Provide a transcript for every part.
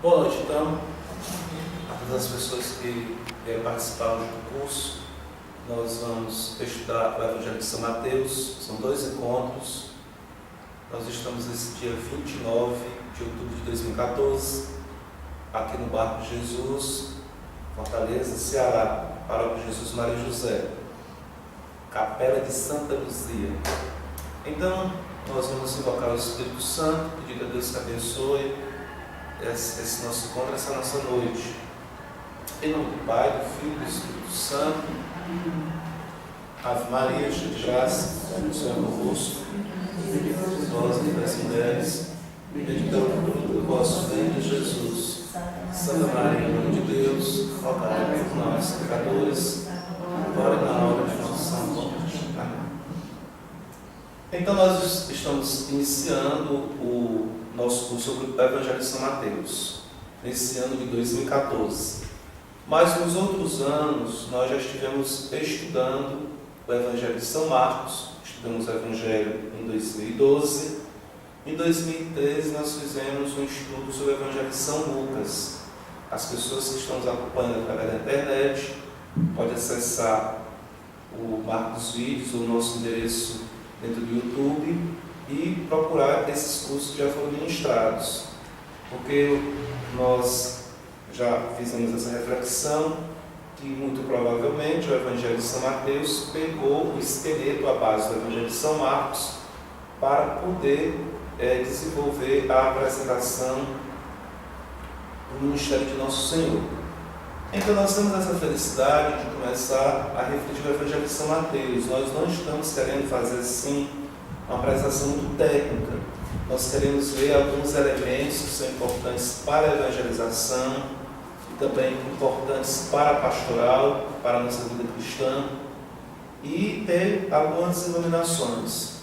Boa noite, então, a todas as pessoas que vieram participar hoje do curso. Nós vamos estudar o Evangelho de São Mateus, são 2 encontros. Nós estamos nesse dia 29 de outubro de 2014, aqui no Barco de Jesus, Fortaleza, Ceará, Paróquia Jesus Maria José, Capela de Santa Luzia. Então, nós vamos invocar o Espírito Santo, pedir a Deus que abençoe esse nosso encontro, essa nossa noite. Em nome do Pai, do Filho e do Espírito Santo. Ave Maria, cheia de graça, o Senhor é convosco. Vós entre as mulheres, bendita é o fruto do vosso ventre, Jesus. Santa Maria, Mãe de Deus, rogai por nós, pecadores, agora e na hora de nossa morte. Amém. Então, nós estamos iniciando o nosso curso sobre o Evangelho de São Mateus, nesse ano de 2014. Mas nos outros anos, nós já estivemos estudando o Evangelho de São Marcos, estudamos o Evangelho em 2012. Em 2013, nós fizemos um estudo sobre o Evangelho de São Lucas. As pessoas que estão nos acompanhando através da internet podem acessar o Marcos Vídeos, o nosso endereço dentro do YouTube, e procurar esses cursos que já foram ministrados, porque nós já fizemos essa reflexão que muito provavelmente o Evangelho de São Mateus pegou o esqueleto, a base do Evangelho de São Marcos, para poder desenvolver a apresentação do ministério de Nosso Senhor. Então nós temos essa felicidade de começar a refletir o Evangelho de São Mateus. Nós não estamos querendo fazer assim uma apresentação muito técnica. Nós queremos ver alguns elementos que são importantes para a evangelização e também importantes para a pastoral, para a nossa vida cristã, e ter algumas iluminações.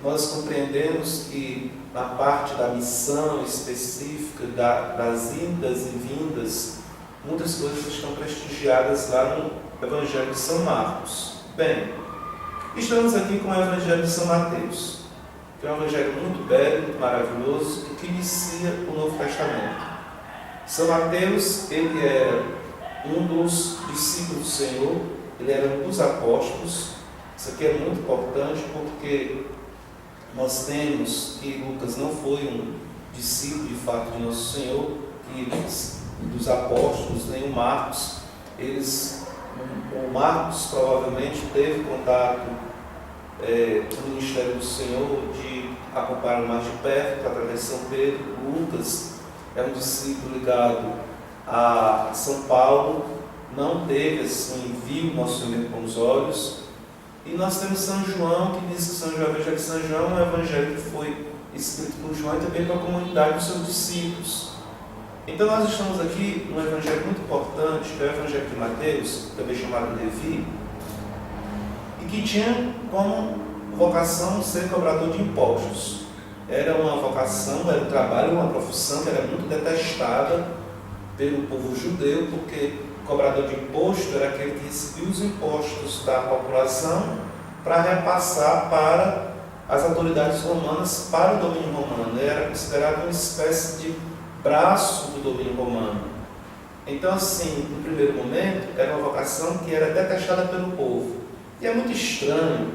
Nós compreendemos que na parte da missão específica, das indas e vindas, muitas coisas estão prestigiadas lá no Evangelho de São Marcos. Bem, estamos aqui com o Evangelho de São Mateus, que é um evangelho muito belo, muito maravilhoso, e que inicia o Novo Testamento. São Mateus, ele era um dos discípulos do Senhor, ele era um dos apóstolos. Isso aqui é muito importante porque nós temos que Lucas não foi um discípulo de fato de Nosso Senhor, dos apóstolos, nem o Marcos. O Marcos provavelmente teve contato com o ministério do Senhor, de acompanhar mais de perto, através de São Pedro. Lucas é um discípulo ligado a São Paulo, não teve assim, viu Nosso Senhor com os olhos. E nós temos São João, que diz que São João, o Evangelho de São João é um evangelho que foi escrito por João e também para a comunidade dos seus discípulos. Então nós estamos aqui num evangelho muito importante, que é o Evangelho de Mateus, também chamado Levi, e que tinha como vocação ser cobrador de impostos. Era uma vocação, era um trabalho, uma profissão que era muito detestada pelo povo judeu, porque cobrador de imposto era aquele que recebia os impostos da população para repassar para as autoridades romanas, para o domínio romano. Era considerado uma espécie de braço do domínio romano. Então, assim, no primeiro momento, era uma vocação que era detestada pelo povo. E é muito estranho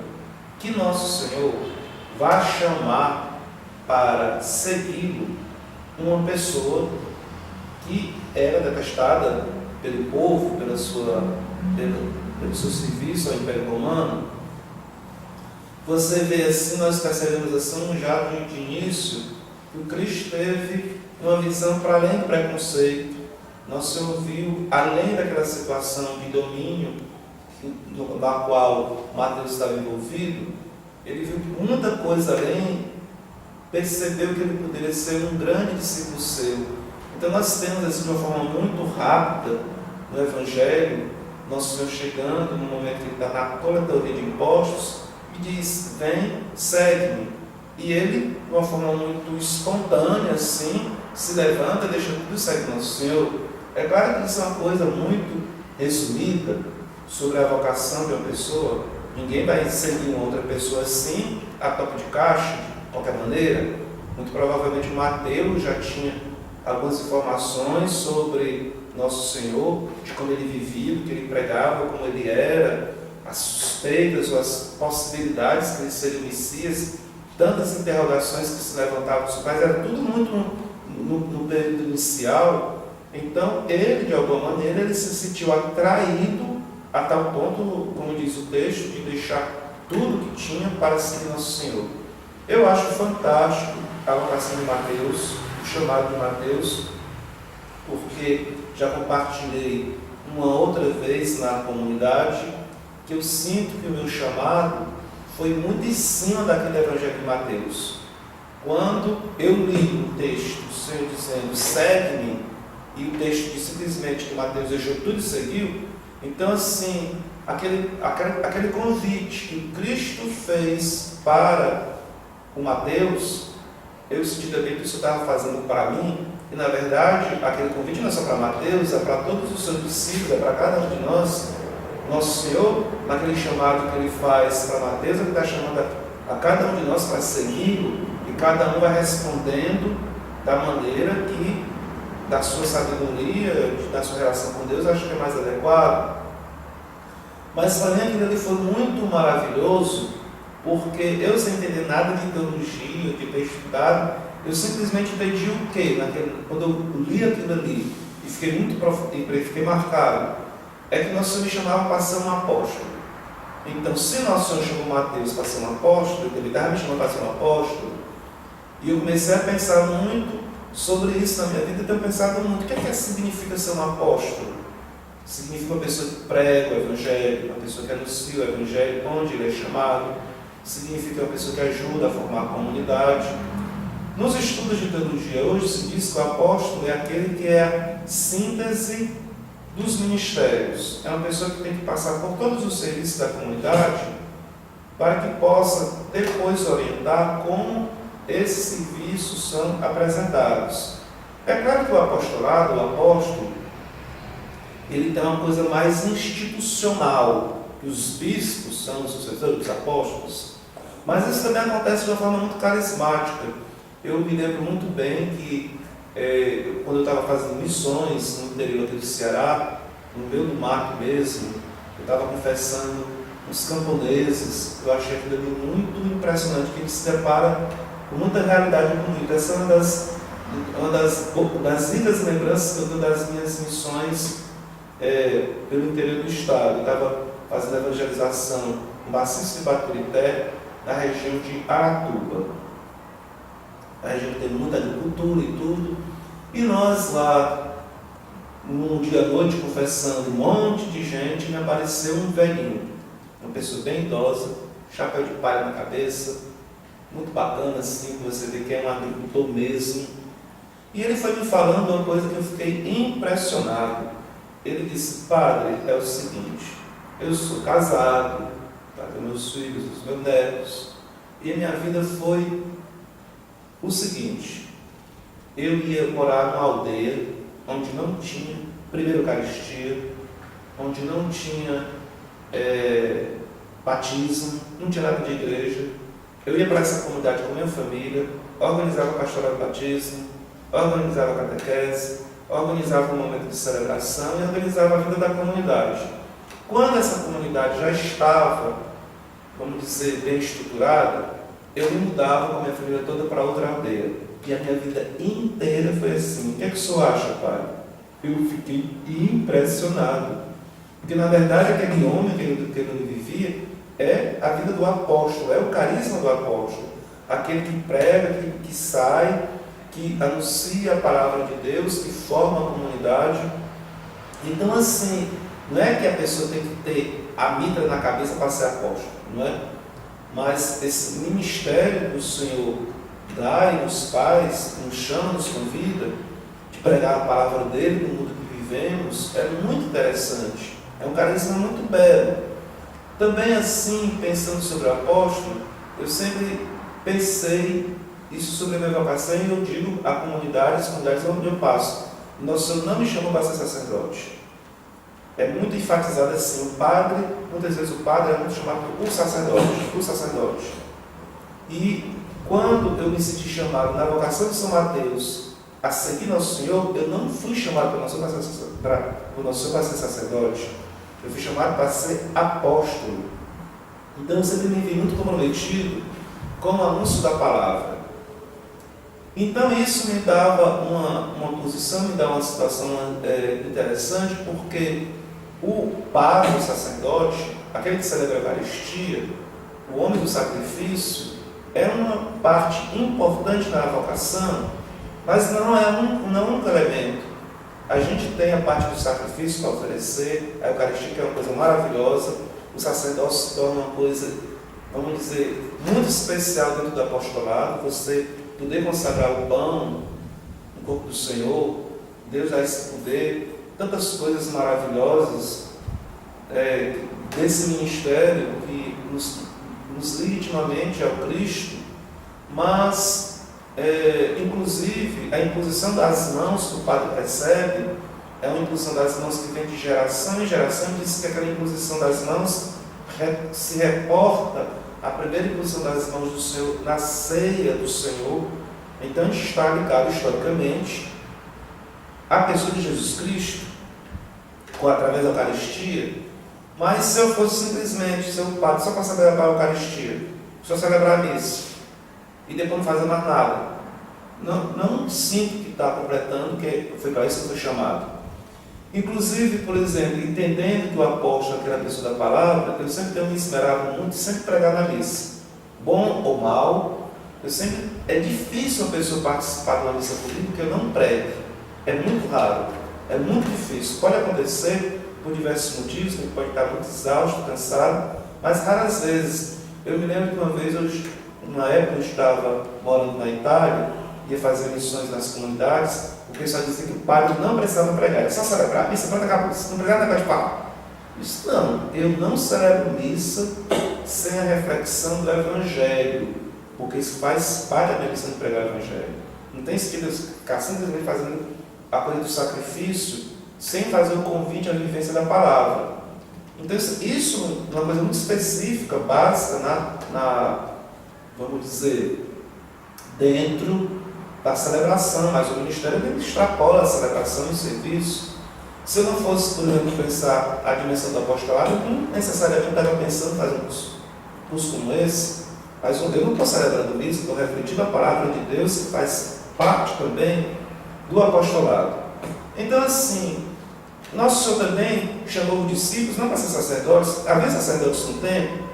que Nosso Senhor vá chamar para segui-lo uma pessoa que era detestada pelo povo, pelo seu serviço ao Império Romano. Você vê assim, nós percebemos assim, já de início, que o Cristo teve uma visão para além do preconceito. Nosso Senhor viu, além daquela situação de domínio na qual Mateus estava envolvido, ele viu muita coisa além, percebeu que ele poderia ser um grande discípulo seu. Então nós temos assim, de uma forma muito rápida no Evangelho, Nosso Senhor chegando no momento que ele está na coletoria de impostos e diz: vem, segue-me. E ele, de uma forma muito espontânea, assim, se levanta, deixa tudo e segue Nosso Senhor. É claro que isso é uma coisa muito resumida sobre a vocação de uma pessoa. Ninguém vai seguir uma outra pessoa assim, a toque de caixa, de qualquer maneira. Muito provavelmente Mateus já tinha algumas informações sobre Nosso Senhor, de como Ele vivia, do que Ele pregava, como Ele era, as suspeitas ou as possibilidades que Ele seria o Messias, tantas interrogações que se levantavam sobre mas era tudo muito no período inicial. Então, ele, de alguma maneira, ele se sentiu atraído a tal ponto, como diz o texto, de deixar tudo que tinha para seguir Nosso Senhor. Eu acho fantástico a vocação de Mateus, o chamado de Mateus, porque já compartilhei uma outra vez na comunidade que eu sinto que o meu chamado foi muito em cima daquele Evangelho de Mateus. Quando eu li o texto, o Senhor dizendo, segue-me, e o texto diz simplesmente que Mateus deixou tudo e seguiu, então assim, aquele convite que Cristo fez para o Mateus, eu senti também que isso estava fazendo para mim, e na verdade, aquele convite não é só para Mateus, é para todos os seus discípulos, é para cada um de nós. Nosso Senhor, naquele chamado que Ele faz para Mateus, Ele está chamando a cada um de nós para segui-lo, e cada um vai respondendo da maneira que, da sua sabedoria, da sua relação com Deus, acho que é mais adequado. Mas para mim aquilo ali foi muito maravilhoso, porque eu, sem entender nada de teologia, de ter estudado, eu simplesmente entendi o quê? Quando eu li aquilo ali e fiquei marcado, é que Nosso Senhor me chamava para ser um apóstolo. Então, se Nosso Senhor chamou Mateus para ser um apóstolo, Ele estava me chamando para ser um apóstolo, e eu comecei a pensar muito sobre isso na minha vida, e tenho pensado muito, o que é que significa ser um apóstolo? Significa uma pessoa que prega o Evangelho, uma pessoa que anuncia o Evangelho, onde ele é chamado, significa uma pessoa que ajuda a formar a comunidade. Nos estudos de teologia hoje se diz que o apóstolo é aquele que é a síntese dos ministérios. É uma pessoa que tem que passar por todos os serviços da comunidade para que possa depois orientar como esses serviços são apresentados. É claro que o apostolado, o apóstolo, ele tem uma coisa mais institucional, que os bispos são os sucessores dos apóstolos, mas isso também acontece de uma forma muito carismática. Eu me lembro muito bem que quando eu estava fazendo missões no interior aqui do Ceará, no meio do mato mesmo, eu estava confessando uns camponeses, eu achei aquilo ali muito impressionante, que a gente se depara com muita realidade bonita. Essa é uma das lindas lembranças que eu tenho das minhas missões pelo interior do estado. Eu estava fazendo evangelização no Maciço de Baturité, na região de Aratuba. A região que tem muita agricultura e tudo. E nós lá, num dia à noite, confessando um monte de gente, me apareceu um velhinho, uma pessoa bem idosa, chapéu de palha na cabeça, muito bacana assim, que você vê que é um agricultor mesmo. E ele foi me falando uma coisa que eu fiquei impressionado. Ele disse: padre, é o seguinte, eu sou casado, tenho meus filhos, os meus netos, e a minha vida foi o seguinte: eu ia morar numa aldeia onde não tinha, primeiro, Eucaristia, onde não tinha batismo, não tinha nada de igreja. Eu ia para essa comunidade com a minha família, organizava a pastoral de batismo, organizava a catequese, organizava um momento de celebração e organizava a vida da comunidade. Quando essa comunidade já estava, vamos dizer, bem estruturada, eu me mudava com a minha família toda para outra aldeia. E a minha vida inteira foi assim. O que é que o senhor acha, pai? Eu fiquei impressionado. Porque, na verdade, aquele homem que ele vivia é a vida do apóstolo, é o carisma do apóstolo. Aquele que prega, que sai, que anuncia a palavra de Deus, que forma a comunidade. Então, assim, não é que a pessoa tem que ter a mitra na cabeça para ser apóstolo, não é? Mas esse ministério que o Senhor dá e nos faz, nos chama, nos convida, de pregar a palavra dele no mundo que vivemos, é muito interessante. É um carisma muito belo. Também assim, pensando sobre o apóstolo, eu sempre pensei isso sobre a minha vocação e eu digo a comunidade, as comunidades onde eu passo. Nosso Senhor não me chamou para ser sacerdote. É muito enfatizado assim, o padre, muitas vezes o padre é muito chamado o sacerdote. E quando eu me senti chamado na vocação de São Mateus a seguir Nosso Senhor, eu não fui chamado para Nosso Senhor para ser sacerdote. Eu fui chamado para ser apóstolo. Então eu sempre me vi muito comprometido com o anúncio da palavra. Então isso me dava uma posição, me dava uma situação interessante, porque o padre, o sacerdote, aquele que celebra a Eucaristia, o homem do sacrifício, é uma parte importante da vocação, mas não é um único elemento. A gente tem a parte do sacrifício para oferecer, a Eucaristia, que é uma coisa maravilhosa, o sacerdócio se torna uma coisa, vamos dizer, muito especial dentro do apostolado. Você poder consagrar o pão no corpo do Senhor, Deus dá esse poder, tantas coisas maravilhosas desse ministério que nos liga intimamente ao Cristo, mas inclusive a imposição das mãos que o padre recebe é uma imposição das mãos que vem de geração em geração. Diz que aquela imposição das mãos se reporta à primeira imposição das mãos do Senhor na ceia do Senhor. Então a gente está ligado historicamente à pessoa de Jesus Cristo através da Eucaristia. Mas se eu fosse simplesmente ser o padre só para celebrar a Eucaristia, só celebrar a missa e depois não fazer mais nada, não sinto que está completando, que foi para isso que eu fui chamado. Inclusive, por exemplo, entendendo que o apóstolo é aquela pessoa da palavra, eu sempre tenho me esmerado muito, sempre pregar na missa, bom ou mal. É difícil uma pessoa participar de uma missa comigo que eu não pregue, é muito raro, é muito difícil. Pode acontecer por diversos motivos, a gente pode estar muito exausto, cansado, mas raras vezes. Eu me lembro que uma vez, numa época eu estava morando na Itália, ia fazer missões nas comunidades, o pessoal dizia que o padre não precisava pregar, era só celebrar a missa, pronto, acabou, não precisava negócio de falar. Eu disse, não, eu não celebro missa sem a reflexão do Evangelho, porque isso faz parte da minha missão de pregar o Evangelho. Não tem sentido eu ficar simplesmente fazendo a coisa do sacrifício sem fazer o convite à vivência da palavra. Então isso é uma coisa muito específica, básica, vamos dizer, dentro da celebração, mas o ministério extrapola a celebração e o serviço. Se eu não fosse, por exemplo, pensar a dimensão do apostolado, eu não necessariamente estava pensando em fazer um curso como esse, mas eu não estou celebrando missa, estou refletindo a palavra de Deus, que faz parte também do apostolado. Então, assim, Nosso Senhor também chamou os discípulos não para ser sacerdotes, havia sacerdotes no tempo.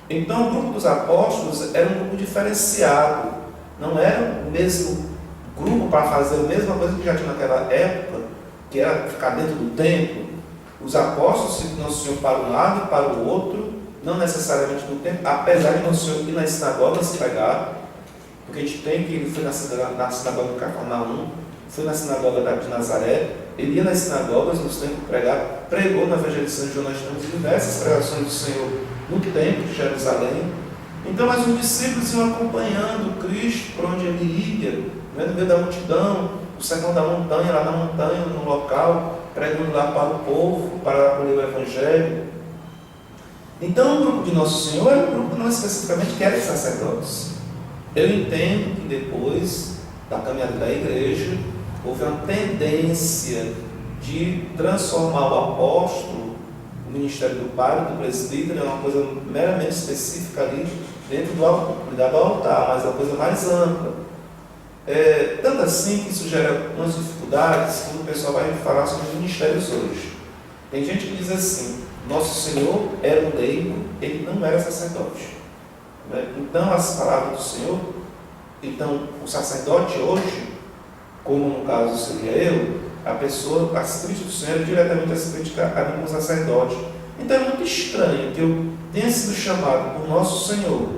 Então o grupo dos apóstolos era um grupo diferenciado, não era o mesmo grupo para fazer a mesma coisa que já tinha naquela época, que era ficar dentro do templo. Os apóstolos se Nosso Senhor para um lado e para o outro, não necessariamente no templo, apesar de Nosso Senhor ir nas sinagogas pregar, porque a gente tem que ele foi na sinagoga de Cafarnaum, foi na sinagoga de Nazaré, ele ia nas sinagogas, nos templos pregar, pregou na evangelização de João. Nós temos diversas pregações do Senhor no templo de Jerusalém. Então, mas os discípulos iam acompanhando Cristo por onde ele ia, né, no meio da multidão, o sermão da montanha, lá na montanha, no local, pregando lá para o povo, para acolher o Evangelho. Então, o grupo de Nosso Senhor era um grupo não especificamente que era de sacerdotes. Eu entendo que depois da caminhada da igreja, houve uma tendência de transformar o apóstolo, o ministério do padre, do presbítero, é uma coisa meramente específica ali, dentro do cuidado ao altar, mas é uma coisa mais ampla. Tanto assim que isso gera umas dificuldades quando o pessoal vai falar sobre os ministérios hoje. Tem gente que diz assim, Nosso Senhor era um leigo, ele não era sacerdote. Então as palavras do Senhor, então o sacerdote hoje, como no caso seria eu, a pessoa, as críticas do Senhor, diretamente as críticas a mim como sacerdote. Então é muito estranho que eu tenha sido chamado por Nosso Senhor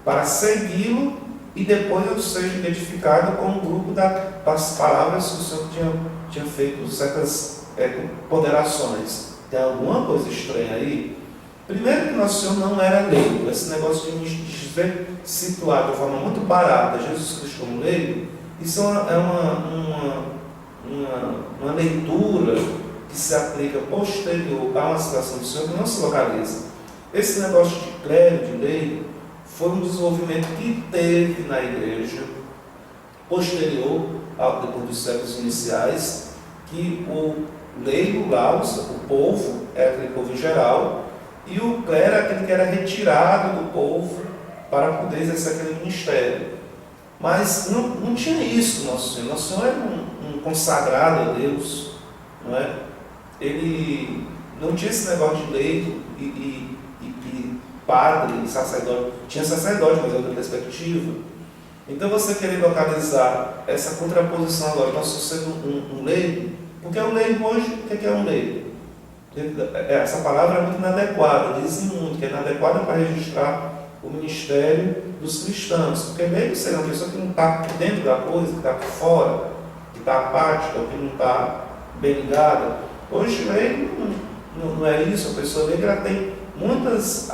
para segui-lo e depois eu seja identificado com um grupo das palavras que o Senhor tinha feito certas ponderações. Tem alguma coisa estranha aí? Primeiro que Nosso Senhor não era leigo. Esse negócio de nos situar de forma muito barata Jesus Cristo como leigo, isso é uma leitura que se aplica posterior a uma situação do Senhor que não se localiza. Esse negócio de clero, de leigo, foi um desenvolvimento que teve na igreja posterior, depois dos séculos iniciais, que o leigo lá, o povo, era aquele povo em geral, e o clero era aquele que era retirado do povo para poder exercer aquele ministério. Mas não tinha isso, Nosso Senhor. Nosso Senhor era um consagrado a Deus, não é? Ele não tinha esse negócio de leigo e padre e sacerdote. Tinha sacerdote, mas é outra perspectiva. Então você querer localizar essa contraposição agora, Nosso Senhor sendo um leigo, porque o leigo hoje, o que é um leigo? Essa palavra é muito inadequada, dizem muito que é inadequada para registrar o ministério dos cristãos, porque leigo seria uma pessoa que não está dentro da coisa, que está por fora, que está apática, ou que não está bem ligada. Hoje leigo não é isso, a pessoa leiga ela tem muitas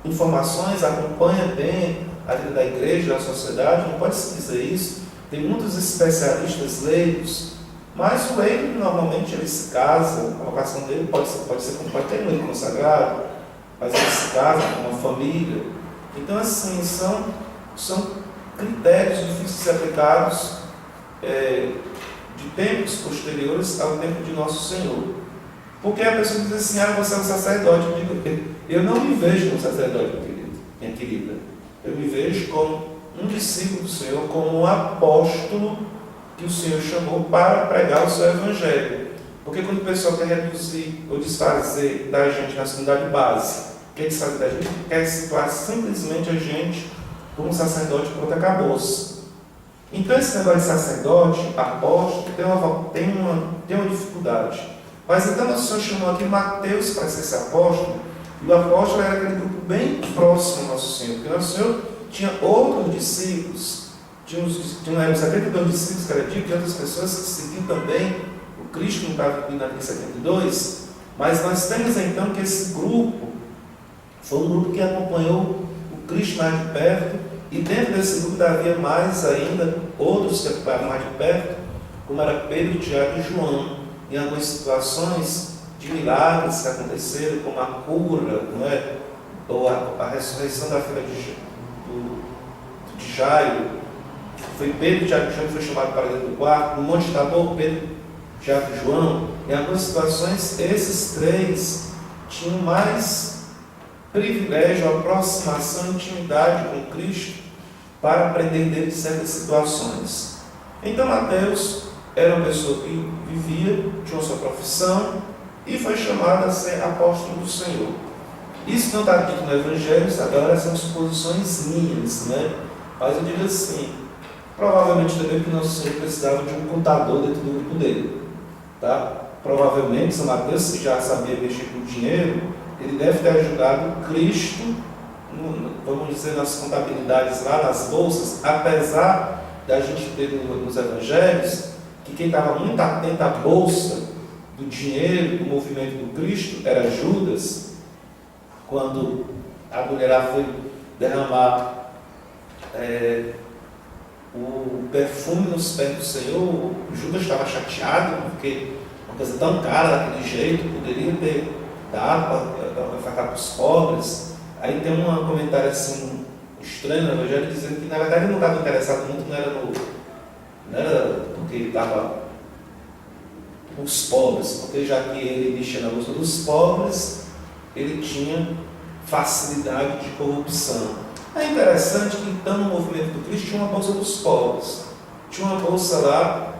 informações, acompanha bem a vida da igreja, da sociedade, não pode se dizer isso, tem muitos especialistas leigos, mas o leigo normalmente ele se casa, a vocação dele pode ter um leigo consagrado, mas ele se casa com uma família. Então assim, são critérios difíceis de ser aplicados de tempos posteriores ao tempo de Nosso Senhor. Porque a pessoa diz assim, você é um sacerdote. Eu digo, eu não me vejo como sacerdote, minha querida. Eu me vejo como um discípulo do Senhor, como um apóstolo que o Senhor chamou para pregar o seu evangelho. Porque quando o pessoal quer reduzir ou desfazer da gente na segunda base, quer desfazer da gente, quer situar simplesmente a gente como sacerdote, pronto, acabou-se. Então esse negócio de sacerdote, apóstolo, tem uma dificuldade. Mas então o Senhor chamou aqui Mateus para ser esse apóstolo, e o apóstolo era aquele grupo bem próximo ao Nosso Senhor, porque Nosso Senhor tinha outros discípulos, tinha uns 72 discípulos que era dito, e outras pessoas que seguiam também o Cristo, não estava vindo aqui em 72, mas nós temos então que esse grupo foi um grupo que acompanhou o Cristo mais de perto, e dentro desse grupo havia mais ainda outros que acompanhavam mais de perto, como era Pedro, Tiago e João, em algumas situações de milagres que aconteceram, como a cura, não é? Ou a ressurreição da filha de Jairo. Foi Pedro, Tiago e João que foi chamado para dentro do quarto. No Monte Tabor, Pedro, Tiago e João. Em algumas situações, esses três tinham mais privilégio, aproximação, intimidade com Cristo para aprender dele certas situações. Então Mateus era uma pessoa que vivia, tinha sua profissão e foi chamado a ser apóstolo do Senhor. Isso não está dito no Evangelho, agora são suposições minhas, né? Mas eu digo assim, provavelmente também que Nosso Senhor precisava de um contador dentro do grupo dele, tá? Provavelmente São Mateus, que já sabia mexer com dinheiro, ele deve ter ajudado Cristo, vamos dizer, nas contabilidades lá, nas bolsas, apesar da gente ter nos Evangelhos que quem estava muito atento à bolsa do dinheiro, do movimento do Cristo, era Judas. Quando a mulher foi derramar o perfume nos pés do Senhor, Judas estava chateado, porque uma coisa tão cara daquele jeito, poderia ter dado para ofertar para os pobres. Aí tem um comentário assim estranho no Evangelho dizendo que na verdade ele não estava interessado muito, não era porque ele estava com os pobres, porque já que ele mexia na bolsa dos pobres, ele tinha facilidade de corrupção. É interessante que então no movimento do Cristo tinha uma bolsa dos pobres, tinha uma bolsa lá,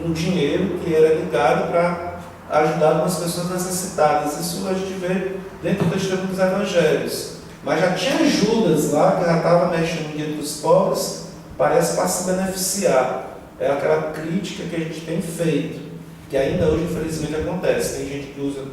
um dinheiro que era ligado para ajudar algumas pessoas necessitadas. Isso a gente vê dentro do testemunho dos Evangelhos. Mas já tinha Judas lá que já estava mexendo no dinheiro dos pobres, parece para se beneficiar. É aquela crítica que a gente tem feito, que ainda hoje infelizmente acontece. Tem gente que usa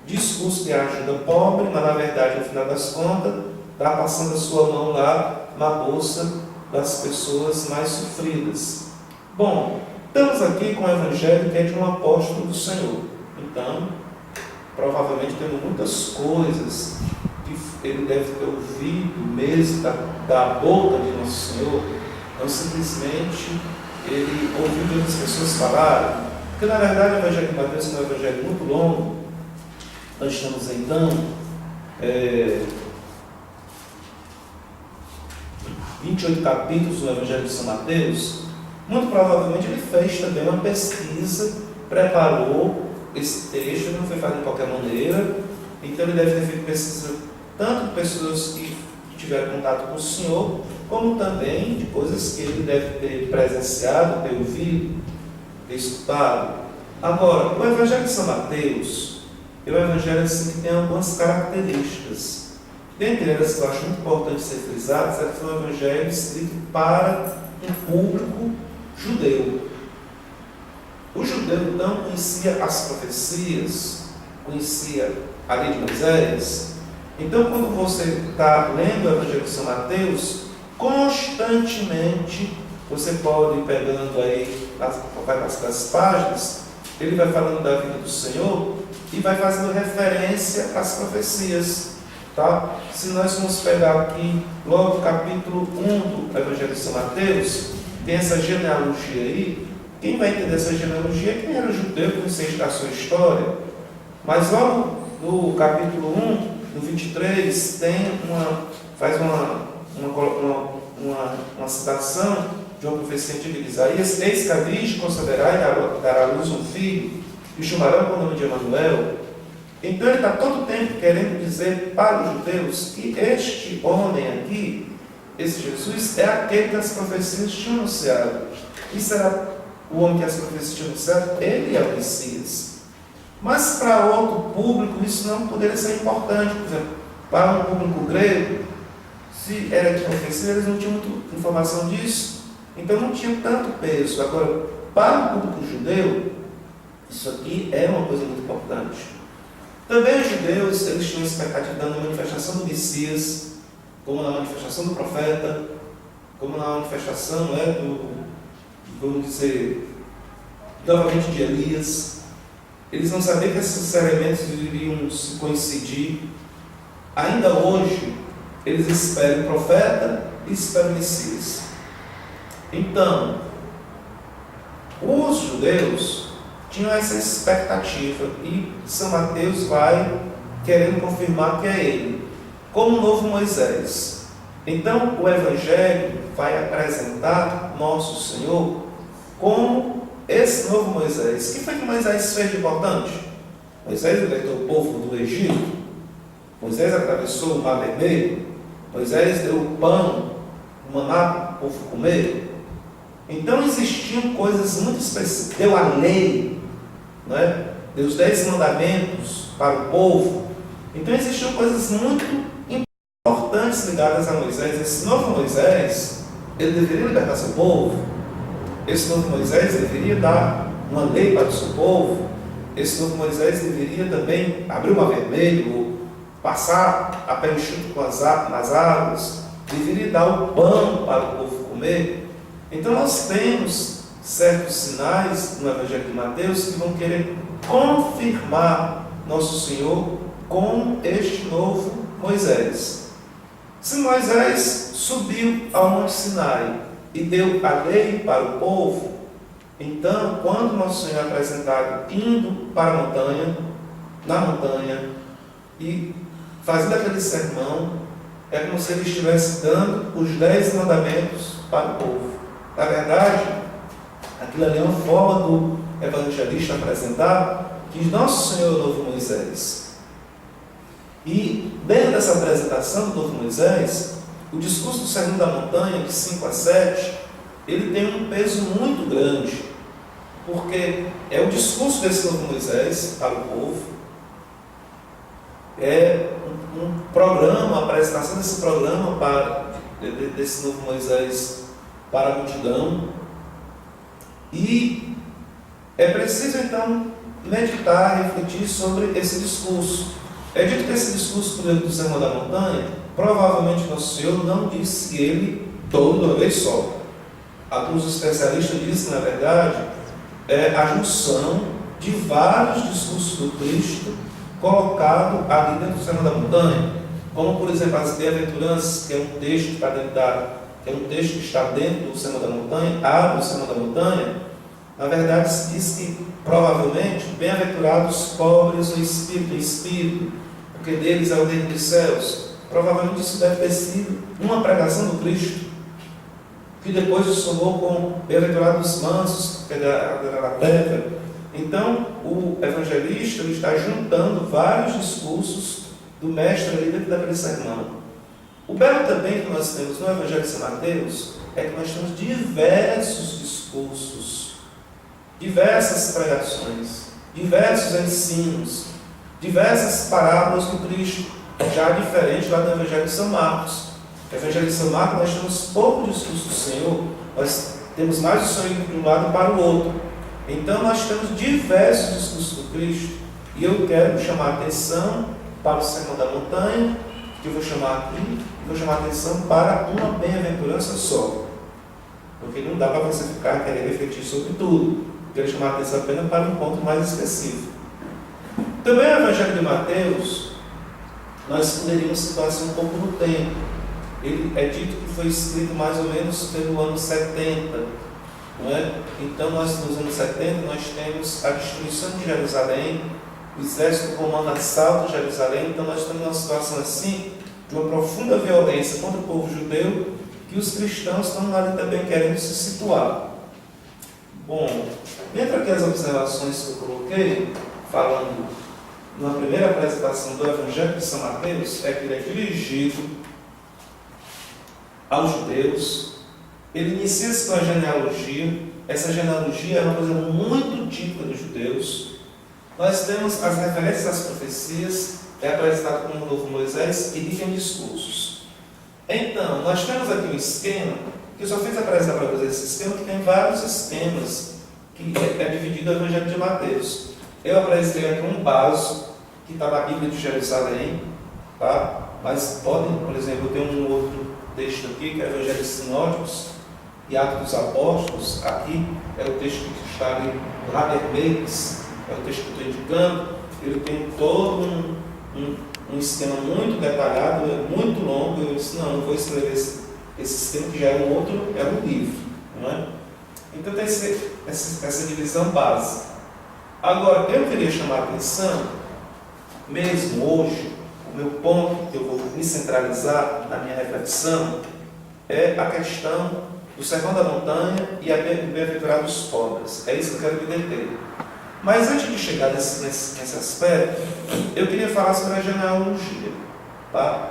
discurso de ajuda pobre, mas na verdade, no final das contas, está passando a sua mão lá na bolsa das pessoas mais sofridas. Bom, estamos aqui com o Evangelho que é de um apóstolo do Senhor. Então, provavelmente temos muitas coisas que ele deve ter ouvido mesmo da boca de Nosso Senhor, não simplesmente ele ouviu outras pessoas falarem, porque na verdade o Evangelho de Mateus é um evangelho muito longo. Nós estamos então 28 capítulos do Evangelho de São Mateus, Muito provavelmente ele fez também uma pesquisa, preparou esse texto, não foi feito de qualquer maneira, então ele deve ter feito pesquisa tanto de pessoas que tiveram contato com o Senhor, como também de coisas que ele deve ter presenciado, ter ouvido, ter escutado. Agora, o Evangelho de São Mateus é um evangelho assim, que tem algumas características. Dentre elas que eu acho muito importante ser frisadas, é que foi um evangelho escrito para um público judeu. O judeu então conhecia as profecias, conhecia a lei de Moisés. Então, quando você está lendo o Evangelho de São Mateus, constantemente você pode ir pegando aí, vai passando as páginas, ele vai falando da vida do Senhor e vai fazendo referência às profecias. Tá? Se nós vamos pegar aqui, logo capítulo 1 do Evangelho de São Mateus, tem essa genealogia aí. Quem vai entender essa genealogia é quem era judeu, conhecer a sua história. Mas logo no capítulo 1, no 23, faz uma citação de uma profecia antiga de Isaías: eis que a virgem conceberá e dará à luz um filho, e chamarão com o nome de Emanuel. Então ele está todo o tempo querendo dizer para os judeus que este homem aqui, esse Jesus, é aquele que as profecias tinham anunciado. E será o homem que as profecias tinham anunciado? Ele é o Messias. Mas para outro público isso não poderia ser importante. Por exemplo, para um público grego, se era de profecia, eles não tinham muita informação disso, então não tinha tanto peso. Agora, para o público judeu, isso aqui é uma coisa muito importante. Também os judeus, eles tinham expectativa da manifestação do Messias, como na manifestação do profeta, como na manifestação vamos dizer, novamente de Elias. Eles não sabiam que esses elementos iriam se coincidir. Ainda hoje, eles esperam o profeta e esperam o Messias. Então, os judeus tinham essa expectativa e São Mateus vai querendo confirmar que é ele, como o novo Moisés. Então, o Evangelho vai apresentar nosso Senhor como esse novo Moisés. O que foi que Moisés fez de importante? Moisés libertou o povo do Egito. Moisés atravessou o Mar Vermelho. Moisés deu o pão, o maná para o povo comer. Então existiam coisas muito específicas. Deu a lei, não é? Deu os 10 mandamentos para o povo. Então existiam coisas muito importantes ligadas a Moisés. Esse novo Moisés, ele deveria libertar seu povo. Esse novo Moisés deveria dar uma lei para o seu povo. Esse novo Moisés deveria também abrir o Mar Vermelho, passar a pé enxuto nas águas, deveria dar o pão para o povo comer. Então nós temos certos sinais no Evangelho de Mateus que vão querer confirmar nosso Senhor com este novo Moisés. Se Moisés subiu ao Monte Sinai e deu a lei para o povo, então, quando nosso Senhor é apresentado indo para a montanha, na montanha, e fazendo aquele sermão, é como se ele estivesse dando os 10 mandamentos para o povo. Na verdade, aquilo ali é uma forma do evangelista apresentar que nosso Senhor é o novo Moisés. E dentro dessa apresentação do novo Moisés, o discurso do Sermão da Montanha, de 5 a 7, ele tem um peso muito grande, porque é o discurso desse novo Moisés para o povo, é um programa, a apresentação desse programa desse novo Moisés para a multidão, e é preciso então meditar, refletir sobre esse discurso. É dito que esse discurso do Sermão da Montanha, provavelmente nosso Senhor não disse ele todo de uma vez só. Alguns especialistas dizem, na verdade, é a junção de vários discursos do Cristo colocado ali dentro do Sermão da Montanha, como por exemplo as bem-aventuranças, que é um texto que está dentro do Sermão da Montanha, abre o Sermão da Montanha. Na verdade se diz que provavelmente bem-aventurados pobres no espírito, porque deles é o reino dos céus. Provavelmente isso deve ter sido uma pregação do Cristo. que depois o somou com bem-aventurados mansos, que era terra. Então, o evangelista ele está juntando vários discursos do mestre ali dentro daquele sermão. O belo também que nós temos no Evangelho de São Mateus é que nós temos diversos discursos, diversas pregações, diversos ensinos, diversas parábolas do Cristo, já diferente lá do Evangelho de São Marcos. No Evangelho de São Marcos nós temos pouco discurso do Senhor, nós temos mais o Senhor indo de um lado para o outro. Então nós temos diversos discursos do Cristo, e eu quero chamar a atenção para o Sermão da Montanha, que eu vou chamar aqui, vou chamar a atenção para uma bem-aventurança só. Porque não dá para você ficar querendo refletir sobre tudo. Eu quero chamar a atenção apenas para um ponto mais específico. Também o Evangelho de Mateus, nós poderíamos situar assim um pouco no tempo. Ele é dito que foi escrito mais ou menos pelo ano 70. Não é? Então, nos anos 70, nós temos a destruição de Jerusalém, o exército romano assalta Jerusalém. Então, nós temos uma situação assim, de uma profunda violência contra o povo judeu, que os cristãos estão ali também querendo se situar. Bom, dentre aqui as observações que eu coloquei, falando na primeira apresentação do Evangelho de São Mateus, é que ele é dirigido aos judeus. Ele inicia-se com a genealogia. Essa genealogia é uma coisa muito típica dos judeus. Nós temos as referências às profecias, é apresentado como o novo Moisés e diz em discursos. Então, nós temos aqui um esquema, que eu só fiz apresentar para vocês esse esquema, que tem vários esquemas, que é dividido o Evangelho de Mateus. Eu apresentei aqui um básico, que está na Bíblia de Jerusalém, tá? Mas podem, por exemplo, eu tenho um outro texto aqui, que é o Evangelho Sinóticos e Atos dos Apóstolos. Aqui é o texto que está ali, lá vermelhos, é o texto que eu estou indicando. Ele tem todo um esquema muito detalhado, muito longo. Eu disse, não vou escrever esse esquema, que já é um livro. Não é? Então tem essa divisão básica. Agora, eu queria chamar a atenção, mesmo hoje, o meu ponto que eu vou me centralizar na minha reflexão é a questão do Sermão da Montanha e a bem-aventurado dos pobres. É isso que eu quero me deter. Mas antes de chegar nesse aspecto, eu queria falar sobre a genealogia. Tá?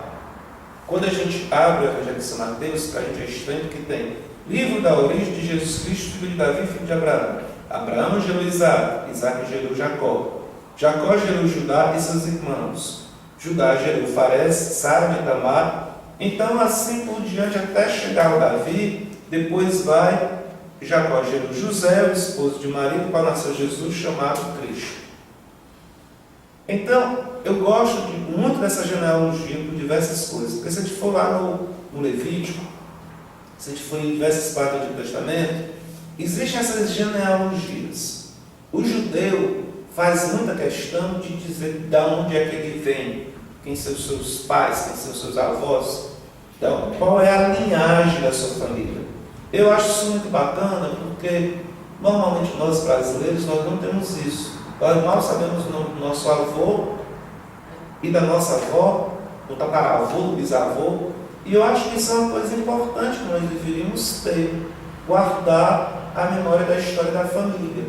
Quando a gente abre o Evangelho de São Mateus, para a gente é estranho que tem livro da origem de Jesus Cristo, filho de Davi, filho de Abraão. Abraão gerou Isaac, Isaac gerou Jacó. Jacó gerou Judá e seus irmãos. Judá gerou Farés, Sara e Tamar. Então, assim por diante, até chegar ao Davi. Depois vai, Jacó gerou José, o esposo de Maria, do qual nasceu Jesus, chamado Cristo. Então, eu gosto muito dessa genealogia por diversas coisas. Porque se a gente for lá no Levítico, se a gente for em diversas partes do Antigo Testamento, existem essas genealogias. O judeu faz muita questão de dizer de onde é que ele vem, quem são os seus pais, quem são os seus avós, então, qual é a linhagem da sua família. Eu acho isso muito bacana, porque normalmente nós brasileiros nós não temos isso. Nós mal sabemos o nome do nosso avô e da nossa avó, do tataravô, do bisavô, e eu acho que isso é uma coisa importante que nós deveríamos ter, guardar a memória da história da família.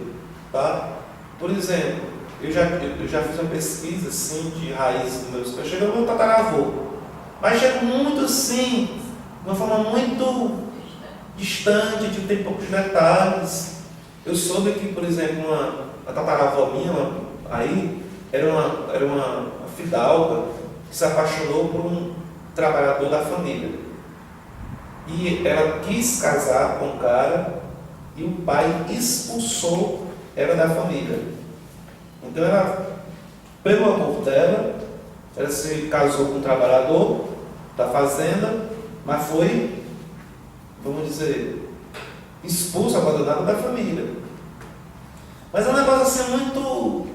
Tá? Por exemplo, eu já fiz uma pesquisa assim, de raízes dos meus pais, chegou no meu tataravô, mas chega muito assim, de uma forma muito distante, de ter poucos detalhes. Eu soube que, por exemplo, a tataravó minha aí era uma fidalga que se apaixonou por um trabalhador da família. E ela quis casar com o cara e o pai expulsou ela da família. Então ela pegou a amor dela, ela se casou com um trabalhador da fazenda, mas foi, vamos dizer, expulsa, abandonada da família. Mas é um negócio assim muito,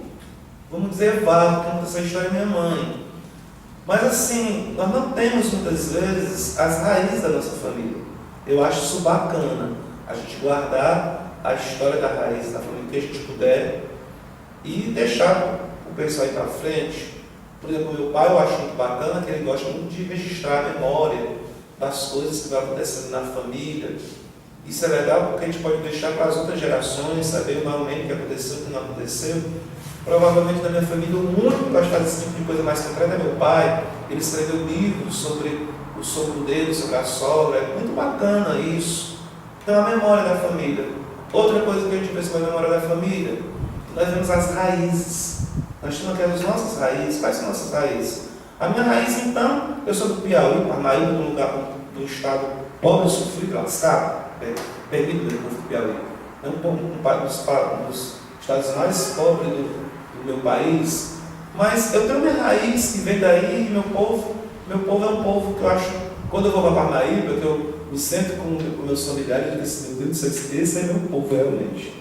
vamos dizer, vago, como essa história da minha mãe. Mas assim, nós não temos muitas vezes as raízes da nossa família. Eu acho isso bacana, a gente guardar a história da raiz da família que a gente puder e deixar o pessoal ir para frente. Por exemplo, meu pai, eu acho muito bacana que ele gosta muito de registrar a memória das coisas que vão acontecendo na família. Isso é legal porque a gente pode deixar para as outras gerações saber realmente o que aconteceu, o que não aconteceu. Provavelmente na minha família, o único que gosta desse tipo de coisa mais concreta é meu pai. Ele escreveu livros sobre o sogro dele, sobre a sogra. É muito bacana isso. Então, a memória da família. Outra coisa que a gente vê sobre a memória da família, nós vemos as raízes. Nós temos aqui as nossas raízes. Quais são as nossas raízes? A minha raiz, então, eu sou do Piauí, Parnaíba, num lugar do estado pobre e sofrido, lascado, perdido pelo povo do Piauí. É um dos estados mais pobres do meu país. Mas eu tenho minha raiz que vem daí, e meu povo é um povo que eu acho, quando eu vou para Parnaíba, que eu me sento com meus familiares, eu disse, meu Deus, esse é meu povo realmente.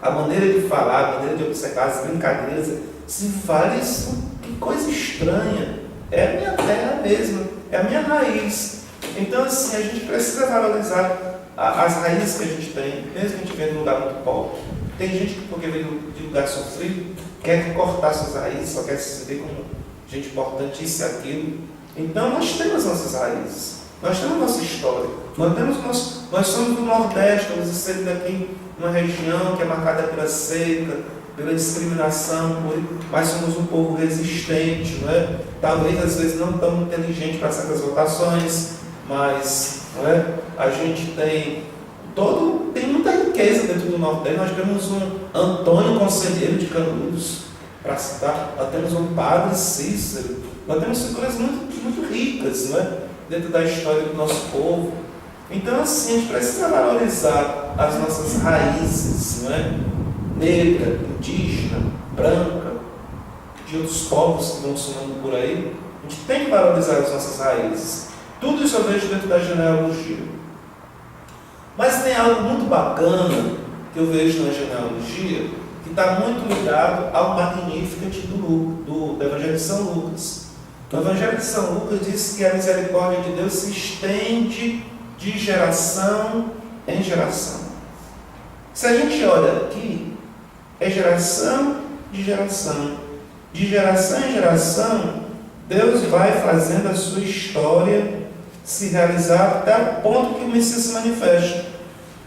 A maneira de falar, a maneira de observar, as brincadeiras, se fala isso, que coisa estranha. É a minha terra mesmo, é a minha raiz. Então, assim, a gente precisa valorizar as raízes que a gente tem, mesmo que a gente venha de um lugar muito pobre. Tem gente que, porque veio de um lugar sofrido, quer cortar suas raízes, só quer se ver como gente importante, isso e aquilo. Então, nós temos nossas raízes, nós temos nossa história, nós somos do Nordeste, estamos inseridos aqui numa região que é marcada pela seca, pela discriminação, mas somos um povo resistente, não é? Talvez às vezes não tão inteligente para certas votações, mas não é? A gente tem muita riqueza dentro do Nordeste. Nós temos um Antônio Conselheiro de Canudos, para citar, nós temos um Padre Cícero, nós temos figuras muito ricas, não é? Dentro da história do nosso povo. Então, assim, a gente precisa valorizar as nossas raízes, não é? Negra, indígena, branca, de outros povos que vão surgindo por aí. A gente tem que valorizar as nossas raízes. Tudo isso eu vejo dentro da genealogia. Mas tem algo muito bacana que eu vejo na genealogia, que está muito ligado ao Magnificat do Evangelho de São Lucas. No Evangelho de São Lucas diz que a misericórdia de Deus se estende de geração em geração. Se a gente olha aqui, é geração de geração. De geração em geração, Deus vai fazendo a sua história se realizar até o ponto que o Messias se manifesta.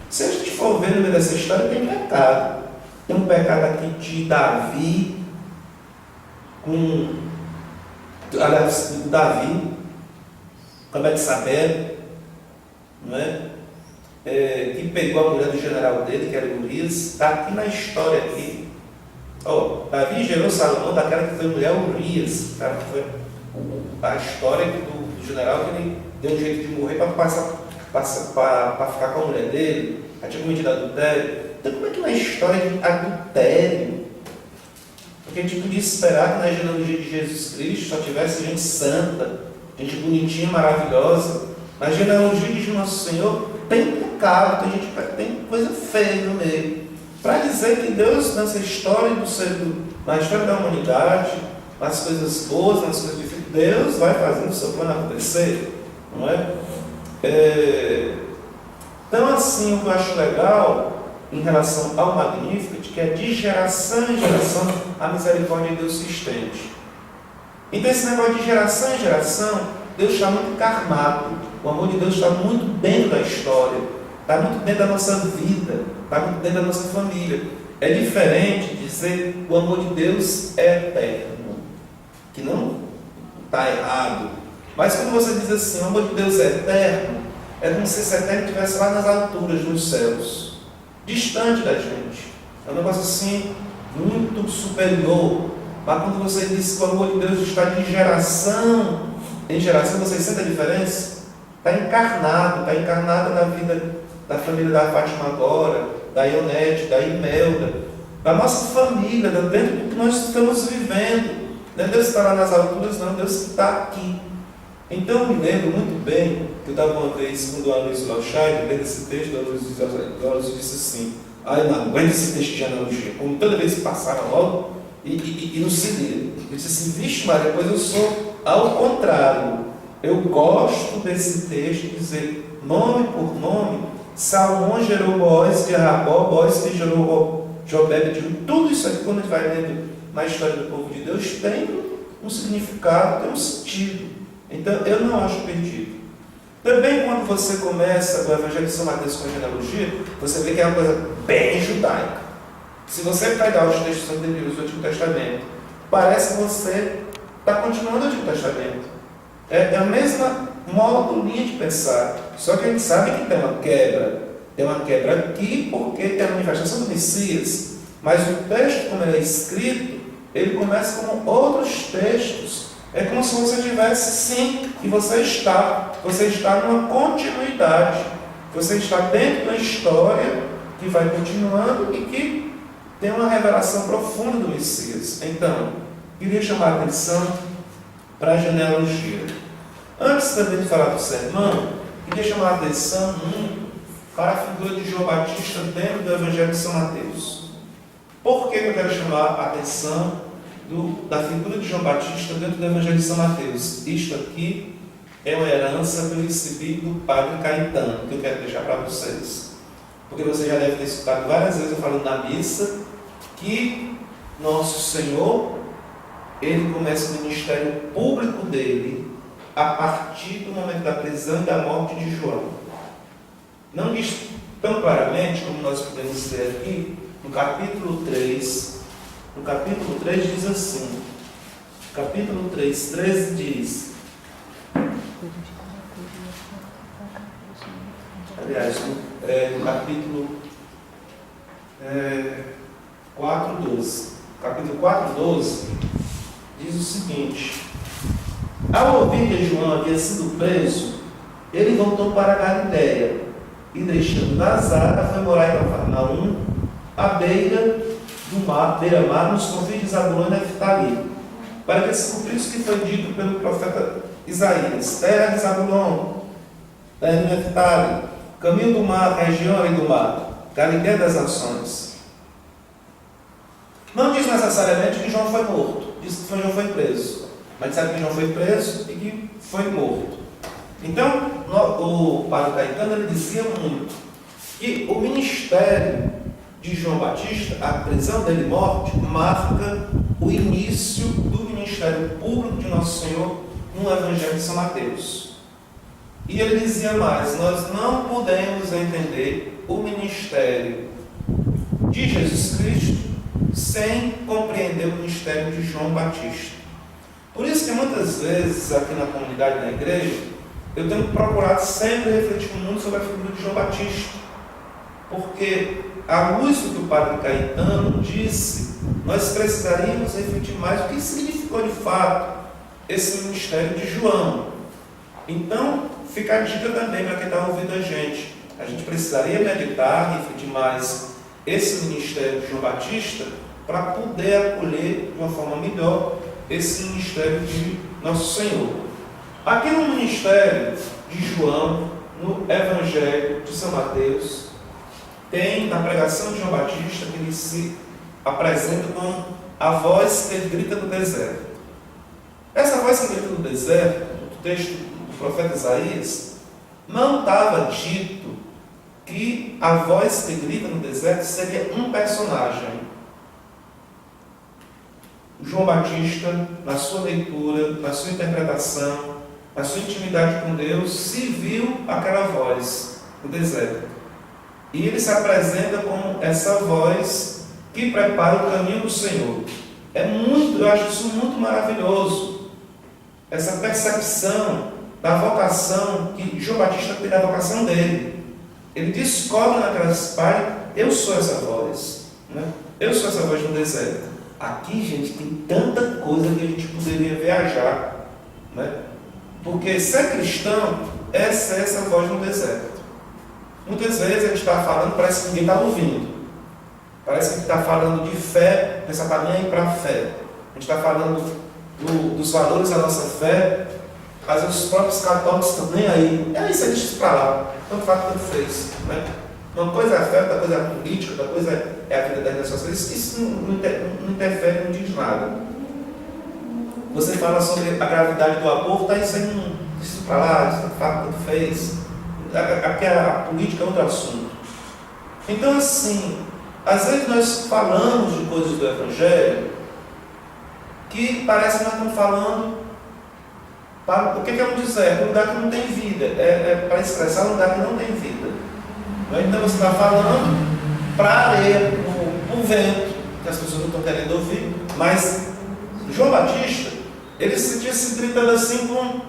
Se a gente for ver no meio dessa história, tem pecado. Tem um pecado aqui de Davi, com Betsabé, não é? Que pegou a mulher do general dele, que era Urias. Está aqui na história aqui. Davi gerou Salomão daquela que foi mulher Urias. Tá? Foi a história do general que ele deu um jeito de morrer para ficar com a mulher dele. Ela tinha cometido adultério. Então, como é que na história de adultério? Porque a gente podia esperar que na genealogia de Jesus Cristo só tivesse gente santa, gente bonitinha, maravilhosa. Na genealogia de Nosso Senhor tem pecado, tem coisa feia no meio. Para dizer que Deus, nessa história na história da humanidade, nas coisas boas, nas coisas difíceis, Deus vai fazendo o seu plano acontecer, não é? Então, assim, o que eu acho legal em relação ao Magnificat, que é de geração em geração a misericórdia de Deus se estende. Então, esse negócio de geração em geração, Deus está muito encarnado. O amor de Deus está muito dentro da história, está muito dentro da nossa vida, está muito dentro da nossa família. É diferente de dizer que o amor de Deus é eterno, que não está errado. Mas quando você diz assim, o amor de Deus é eterno, é como se esse eterno estivesse lá nas alturas, nos céus, distante da gente. É um negócio assim, muito superior. Mas quando você diz que o amor de Deus está de geração em geração, vocês sentem a diferença? Está encarnado na vida da família da Fátima agora, da Ionete, da Imelda, da nossa família, dentro do que nós estamos vivendo. Não é Deus que está lá nas alturas, não, Deus que está aqui. Então eu me lembro muito bem que eu estava uma vez com o Aloysio Lachai, lendo esse texto, o Aloysio disse assim: eu não aguento esse texto de genealogia, como toda vez que passava logo e não se lia. Eu disse assim: vixe Maria, pois eu sou ao contrário. Eu gosto desse texto de dizer nome por nome. Salomão gerou Boaz de Rabó, Boaz que gerou Jobebe de Ruth. Tudo isso aqui, quando a gente vai lendo na história do povo de Deus, tem um significado, tem um sentido. Então, eu não acho perdido. Também quando você começa o Evangelho de São Mateus com a genealogia, você vê que é uma coisa bem judaica. Se você pegar os textos anteriores do Antigo Testamento, parece que você está continuando o Antigo Testamento. É a mesma modo, linha de pensar. Só que a gente sabe que tem uma quebra. Tem uma quebra aqui porque tem a manifestação do Messias. Mas o texto, como ele é escrito, ele começa com outros textos. É como se você tivesse sim, e você está numa continuidade. Você está dentro da história que vai continuando e que tem uma revelação profunda do Messias. Então, queria chamar a atenção para a genealogia. Antes também de falar do sermão, queria chamar a atenção para a figura de João Batista dentro do Evangelho de São Mateus. Por que eu quero chamar a atenção da figura de João Batista dentro do Evangelho de São Mateus? Isto aqui é uma herança que eu recebi do Padre Caetano, que eu quero deixar para vocês. Porque você já deve ter escutado várias vezes eu falando na missa que Nosso Senhor, ele começa o ministério público dele a partir do momento da prisão e da morte de João. Não diz tão claramente como nós podemos ler aqui, no capítulo 3. No capítulo 3 diz assim, capítulo 3, 13 diz, aliás, no capítulo 4, 12. Capítulo 4, 12 diz o seguinte: ao ouvir que João havia sido preso, ele voltou para a Galiléia e, deixando Nazaré, foi morar em Cafarnaum, à beira do mar, beira-mar, nos confins de Zabulon e Neftali, para que se cumprisse o que foi dito pelo profeta Isaías: terra de Zabulon, terra de Neftali, caminho do mar, região ali do mar, Galiléia das nações. Não diz necessariamente que João foi morto, diz que João foi preso, mas sabe que João foi preso e que foi morto. Então, o Padre Caetano ele dizia muito que o ministério de João Batista, a prisão dele e morte, marca o início do ministério público de Nosso Senhor no Evangelho de São Mateus. E ele dizia mais: nós não podemos entender o ministério de Jesus Cristo sem compreender o ministério de João Batista. Por isso que muitas vezes aqui na comunidade, na igreja, eu tenho procurado sempre refletir muito sobre a figura de João Batista, porque à luz do que o Padre Caetano disse, nós precisaríamos refletir mais o que significou de fato esse ministério de João. Então, fica a dica também para quem está ouvindo a gente. A gente precisaria meditar, refletir mais esse ministério de João Batista para poder acolher de uma forma melhor esse ministério de Nosso Senhor. Aqui no ministério de João, no Evangelho de São Mateus, tem na pregação de João Batista que ele se apresenta com a voz que grita no deserto. Essa voz que grita no deserto, no texto do profeta Isaías, não estava dito que a voz que grita no deserto seria um personagem. João Batista, na sua leitura, na sua interpretação, na sua intimidade com Deus, se viu aquela voz no deserto. E ele se apresenta como essa voz que prepara o caminho do Senhor. Eu acho isso muito maravilhoso. Essa percepção da vocação que João Batista tem da vocação dele. Ele descobre naquelas páginas: eu sou essa voz, né? Eu sou essa voz no deserto. Aqui, gente, tem tanta coisa que a gente poderia viajar, né? Porque ser cristão é ser essa voz no deserto. Muitas vezes a gente está falando, parece que ninguém está ouvindo. Parece que a gente está falando de fé, pensa para nem para a fé. A gente está falando dos valores da nossa fé, às vezes os próprios católicos estão nem aí. É isso, deixa isso para lá. Tanto faz quanto fez, né? Uma coisa é a fé, outra coisa é a política, outra coisa é a vida das nações. Isso não interfere, não diz nada. Você fala sobre a gravidade do aborto, tá isso aí, isso para lá, isso faz quanto fez. A política é outro assunto. Então, assim, às vezes nós falamos de coisas do Evangelho que parece que nós estamos falando O que é um deserto? Um lugar que não tem vida. Para expressar um lugar que não tem vida. Então você está falando para a areia, para o vento, que as pessoas não estão querendo ouvir. Mas João Batista, ele se sentia se gritando assim com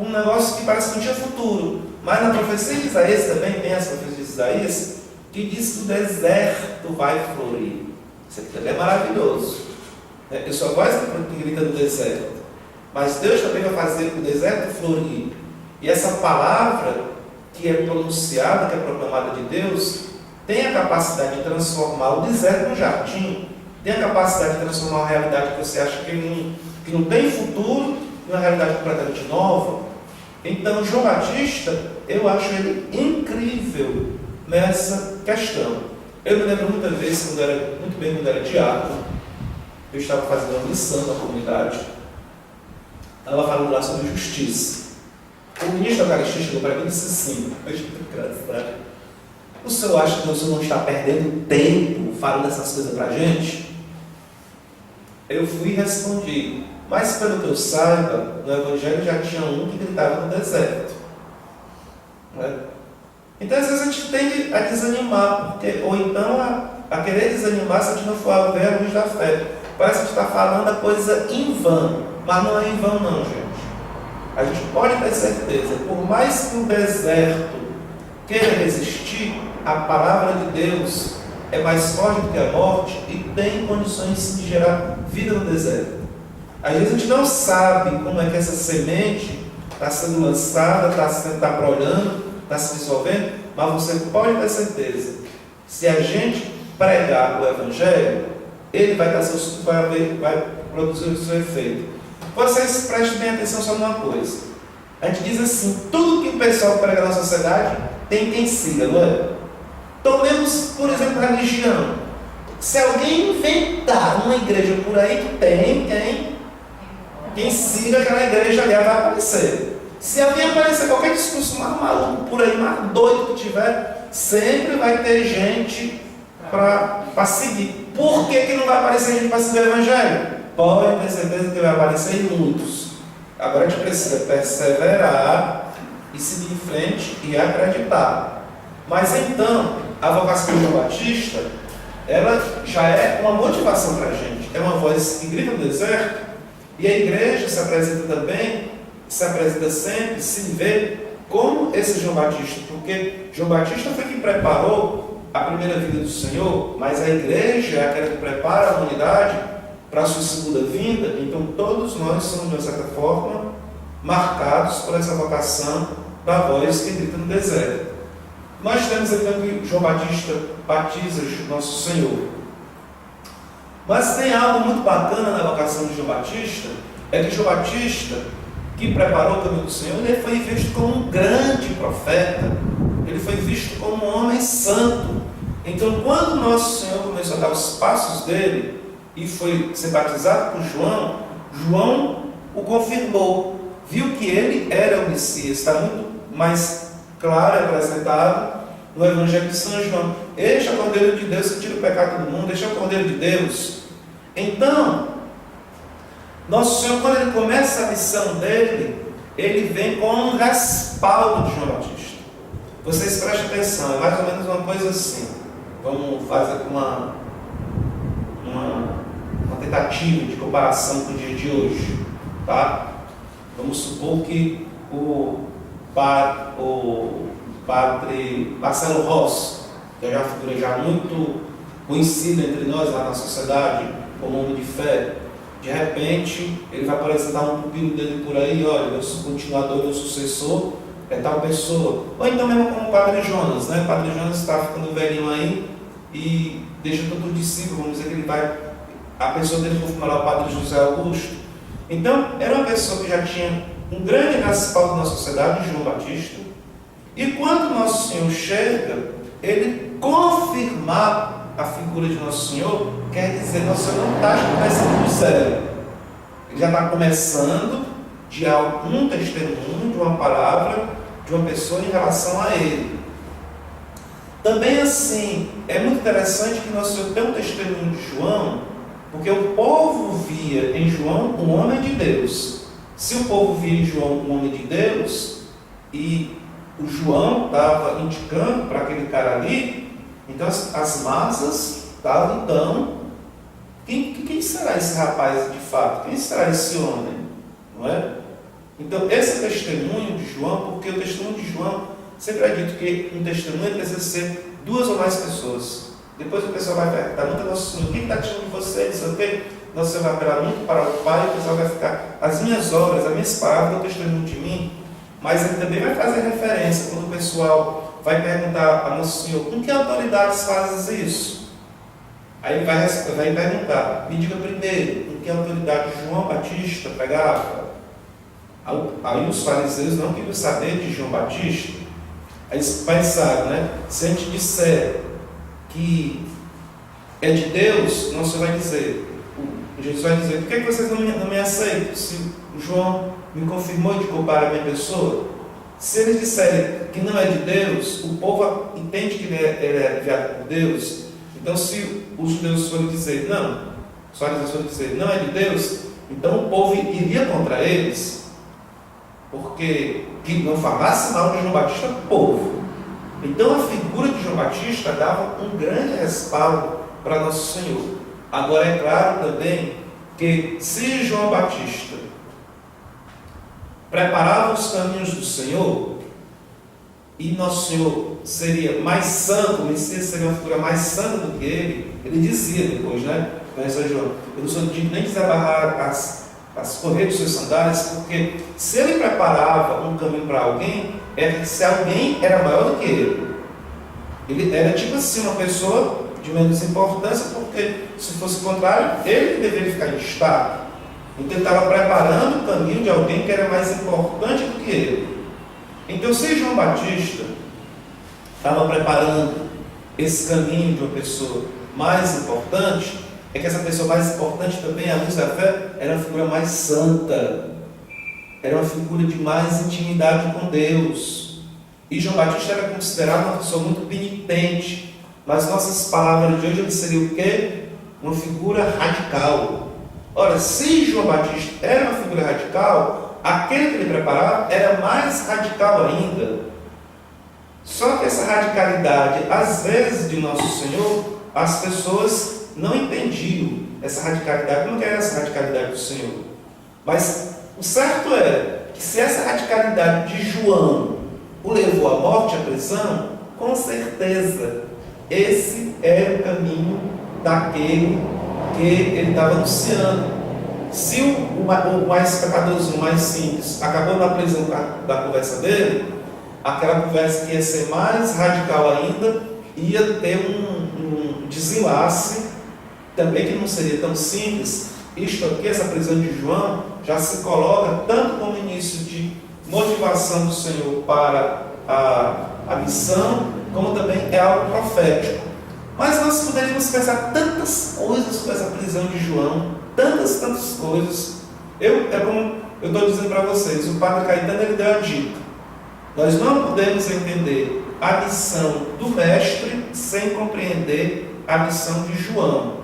um negócio que parece que não tinha futuro. Mas na profecia de Isaías também tem as profecias de Isaías que diz que o deserto vai florir. Isso aqui também é maravilhoso. Eu só gosto que grita no deserto. Mas Deus também vai fazer o deserto florir. E essa palavra que é pronunciada, que é proclamada de Deus, tem a capacidade de transformar o deserto num jardim. Tem a capacidade de transformar uma realidade que você acha que não tem futuro em uma realidade completamente nova. Então, João Batista, eu acho ele incrível nessa questão. Eu me lembro muitas vezes, muito bem quando era diácono, eu estava fazendo uma missão na comunidade, estava falando lá sobre justiça. O ministro da Eucaristia chegou para mim e disse assim: o senhor acha que o senhor não está perdendo tempo falando essas coisas para a gente? Eu fui e respondi: mas pelo que eu saiba, no Evangelho já tinha um que gritava no deserto. Então às vezes a gente tende a desanimar, ou então a querer desanimar se a gente não for a ver a luz da fé. Parece que a gente está falando a coisa em vão, mas não é em vão não, gente. A gente pode ter certeza, por mais que o deserto queira resistir, a palavra de Deus é mais forte do que a morte e tem condições de gerar vida no deserto. Às vezes a gente não sabe como é que essa semente está sendo lançada, está brolhando, está se dissolvendo, mas você pode ter certeza, se a gente pregar o Evangelho, ele vai produzir o seu efeito. Vocês prestem bem atenção só numa coisa. A gente diz assim: tudo que o pessoal prega na sociedade tem quem siga, não é? Tomemos, por exemplo, a religião. Se alguém inventar uma igreja por aí, que tem quem siga aquela igreja ali, vai aparecer. Se alguém aparecer qualquer discurso mais maluco por aí, mais doido que tiver, sempre vai ter gente para seguir. Por que não vai aparecer gente para seguir o Evangelho? Pode ter certeza que vai aparecer muitos. Agora a gente precisa perseverar e seguir em frente e acreditar. Mas então, a vocação de João Batista, ela já é uma motivação para a gente. É uma voz que grita no deserto, e a igreja se apresenta também, se apresenta sempre, se vê como esse João Batista, porque João Batista foi quem preparou a primeira vida do Senhor, mas a igreja é aquela que prepara a humanidade para a sua segunda vinda. Então todos nós somos, de uma certa forma, marcados por essa vocação da voz que grita no deserto. Nós temos então que João Batista batiza nosso Senhor. Mas tem algo muito bacana na vocação de João Batista, é que João Batista, que preparou o caminho do Senhor, ele foi visto como um grande profeta, ele foi visto como um homem santo. Então, quando nosso Senhor começou a dar os passos dele e foi ser batizado por João, João o confirmou, viu que ele era o Messias. Está muito mais claro apresentado no Evangelho de São João. Este é o Cordeiro de Deus que tira o pecado do mundo, este é o Cordeiro de Deus. Então, nosso Senhor, quando ele começa a missão dele, ele vem com um respaldo de João Batista. Vocês prestem atenção, é mais ou menos uma coisa assim. Vamos fazer uma tentativa de comparação com o dia de hoje, tá? Vamos supor que o padre Marcelo Rossi, que é uma figura já muito conhecida entre nós lá na sociedade, como homem de fé, de repente ele vai apresentar um pupilo dele por aí: olha, eu sou continuador, meu sucessor é tal pessoa. Ou então mesmo como o Padre Jonas, né? O Padre Jonas está ficando velhinho aí e deixa todo o discípulo, vamos dizer que ele vai, a pessoa dele confirmar lá o Padre José Augusto. Então era uma pessoa que já tinha um grande respaldo na sociedade, João Batista. E quando Nosso Senhor chega, ele confirmar a figura de Nosso Senhor, quer dizer, Nosso Senhor não está começando do zero. Ele já está começando de algum testemunho, de uma palavra, de uma pessoa em relação a ele. Também assim, é muito interessante que Nosso Senhor tem um testemunho de João, porque o povo via em João um homem de Deus. Se o povo via em João um homem de Deus, e o João estava indicando para aquele cara ali, então as massas estavam então, quem será esse rapaz de fato? Quem será esse homem? Não é? Então esse é o testemunho de João, porque o testemunho de João, sempre é dito que um testemunho precisa ser 2 ou mais pessoas. Depois o pessoal vai perguntar muito ao nosso Senhor, quem está te chamando de você? Diz, ok? Nosso Senhor vai apelar muito para o Pai, o pessoal vai ficar, as minhas obras, as minhas palavras, o testemunho de mim. Mas ele também vai fazer referência quando o pessoal vai perguntar a Nosso Senhor, com que autoridades fazes isso? Aí ele vai perguntar, me diga primeiro, com que autoridade João Batista pregava? Aí os fariseus não queriam saber de João Batista. Aí eles pensaram, né? Se a gente disser que é de Deus, Nosso Senhor vai dizer, Jesus vai dizer, por que vocês não me aceitam? Se João me confirmou e indicou para a minha pessoa, se eles disserem que não é de Deus, o povo entende que ele é enviado por Deus. Então, se os judeus forem dizer não, os fariseus forem dizer não é de Deus, então o povo iria contra eles, porque que não falasse mal de João Batista, povo. Então, a figura de João Batista dava um grande respaldo para Nosso Senhor. Agora, é claro também que se João Batista preparava os caminhos do Senhor, e Nosso Senhor seria mais santo, o Messias seria uma figura mais santa do que ele dizia depois, né? Conhece João, eu não sou digno nem de desabarrar as correias dos seus sandálias, porque se ele preparava um caminho para alguém, se alguém era maior do que ele era tipo assim, uma pessoa de menos importância, porque se fosse o contrário, ele deveria ficar em destaque. Então ele estava preparando o caminho de alguém que era mais importante do que ele. Então, se João Batista estava preparando esse caminho de uma pessoa mais importante, é que essa pessoa mais importante também, à luz da fé, era uma figura mais santa, era uma figura de mais intimidade com Deus. E João Batista era considerado uma pessoa muito penitente. Nas nossas palavras de hoje, ele seria o quê? Uma figura radical. Ora, se João Batista era uma figura radical, aquele que ele preparava era mais radical ainda. Só que essa radicalidade, às vezes, de Nosso Senhor, as pessoas não entendiam essa radicalidade, não querem essa radicalidade do Senhor. Mas o certo é que se essa radicalidade de João o levou à morte, à prisão, com certeza esse era o caminho daquele que ele estava anunciando. Se o mais pecadorzinho, o mais simples, acabou na prisão da conversa dele, aquela conversa que ia ser mais radical ainda, ia ter um desenlace também que não seria tão simples. Isto aqui, essa prisão de João, já se coloca tanto como início de motivação do Senhor para a missão, como também é algo profético. Mas nós poderíamos pensar tantas coisas sobre essa prisão de João, tantas coisas. É como eu estou dizendo para vocês, o Padre Caetano ele deu a dica. Nós não podemos entender a missão do Mestre sem compreender a missão de João.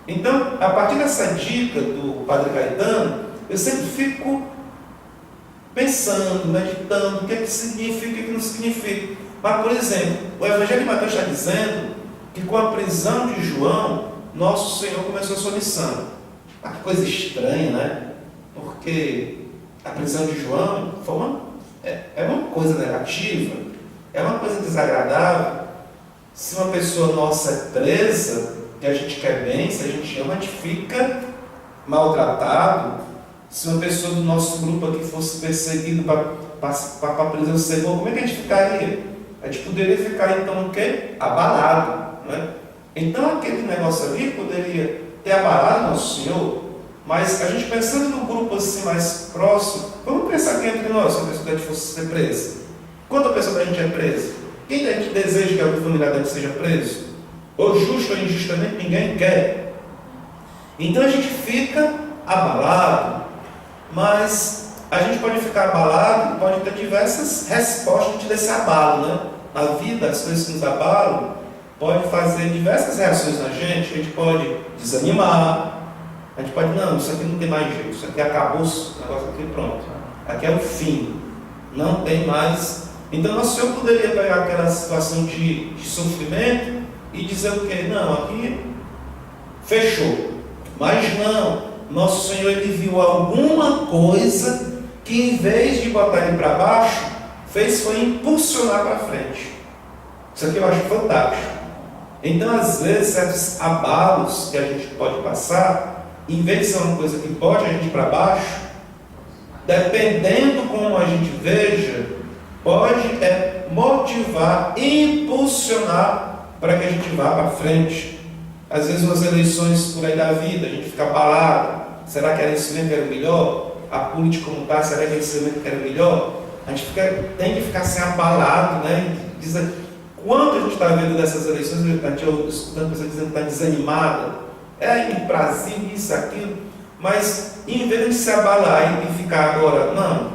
Então, a partir dessa dica do Padre Caetano, eu sempre fico pensando, meditando, o que é que significa, o que é que não significa. Mas, por exemplo, o Evangelho de Mateus está dizendo que com a prisão de João, Nosso Senhor começou a sua missão. Uma coisa estranha, né? Porque a prisão de João é uma coisa negativa, é uma coisa desagradável. Se uma pessoa nossa é presa, que a gente quer bem, se a gente ama, a gente fica maltratado. Se uma pessoa do nosso grupo aqui fosse perseguida para a prisão ser boa, como é que a gente ficaria? A gente poderia ficar então o quê? Abalado. Né? Então aquele negócio ali poderia ter abalado Nosso Senhor, mas a gente pensando no grupo assim mais próximo, vamos pensar aqui entre nós, se a pessoa da gente fosse ser presa. Quando a pessoa da gente é presa, quem a gente deseja que algum familiar da gente seja preso? Ou justo ou injustamente, ninguém quer. Então a gente fica abalado, mas a gente pode ficar abalado e pode ter diversas respostas desse abalo, né? Na vida, as coisas que nos abalam, pode fazer diversas reações na gente. A gente pode desanimar, A gente pode, não, isso aqui não tem mais jeito, isso aqui acabou, esse negócio aqui pronto. Aqui é o fim, não tem mais. Então Nosso Senhor poderia pegar aquela situação de sofrimento e dizer o quê? Não, aqui fechou. Mas não, Nosso Senhor ele viu alguma coisa que em vez de botar ele para baixo, fez foi impulsionar para frente. Isso aqui eu acho fantástico. Então, às vezes, certos abalos que a gente pode passar, em vez de ser uma coisa que bote a gente para baixo, dependendo como a gente veja, pode motivar, impulsionar para que a gente vá para frente. Às vezes, nas eleições por aí da vida, a gente fica abalado. Será que era isso mesmo que era o melhor? A política como está, será que é isso mesmo que era o melhor? A gente tem que ficar assim abalado, né? Quanto a gente está vendo dessas eleições, a gente escutando pessoas dizendo que está desanimada, em Brasil, isso, aquilo, mas em vez de se abalar e ficar agora, não,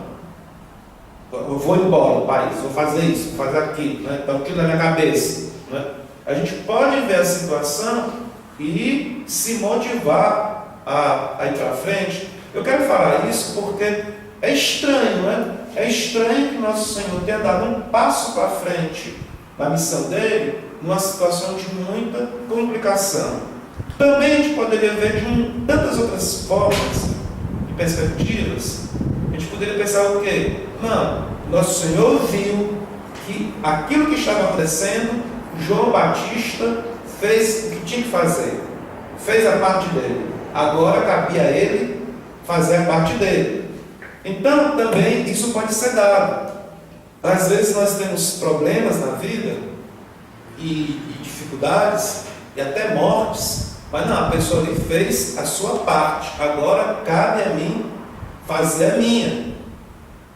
eu vou embora do país, vou fazer isso, vou fazer aquilo, né? Está aquilo na minha cabeça, né? A gente pode ver a situação e se motivar a ir para frente. Eu quero falar isso porque é estranho, né? É estranho que nosso Senhor tenha dado um passo para frente na missão dele, numa situação de muita complicação. Também a gente poderia ver de tantas outras formas e perspectivas. A gente poderia pensar o quê? Não, nosso Senhor viu que aquilo que estava acontecendo, João Batista fez o que tinha que fazer, fez a parte dele. Agora cabia a ele fazer a parte dele. Então também isso pode ser dado. Às vezes nós temos problemas na vida e dificuldades e até mortes, mas não, a pessoa ali fez a sua parte, agora cabe a mim fazer a minha.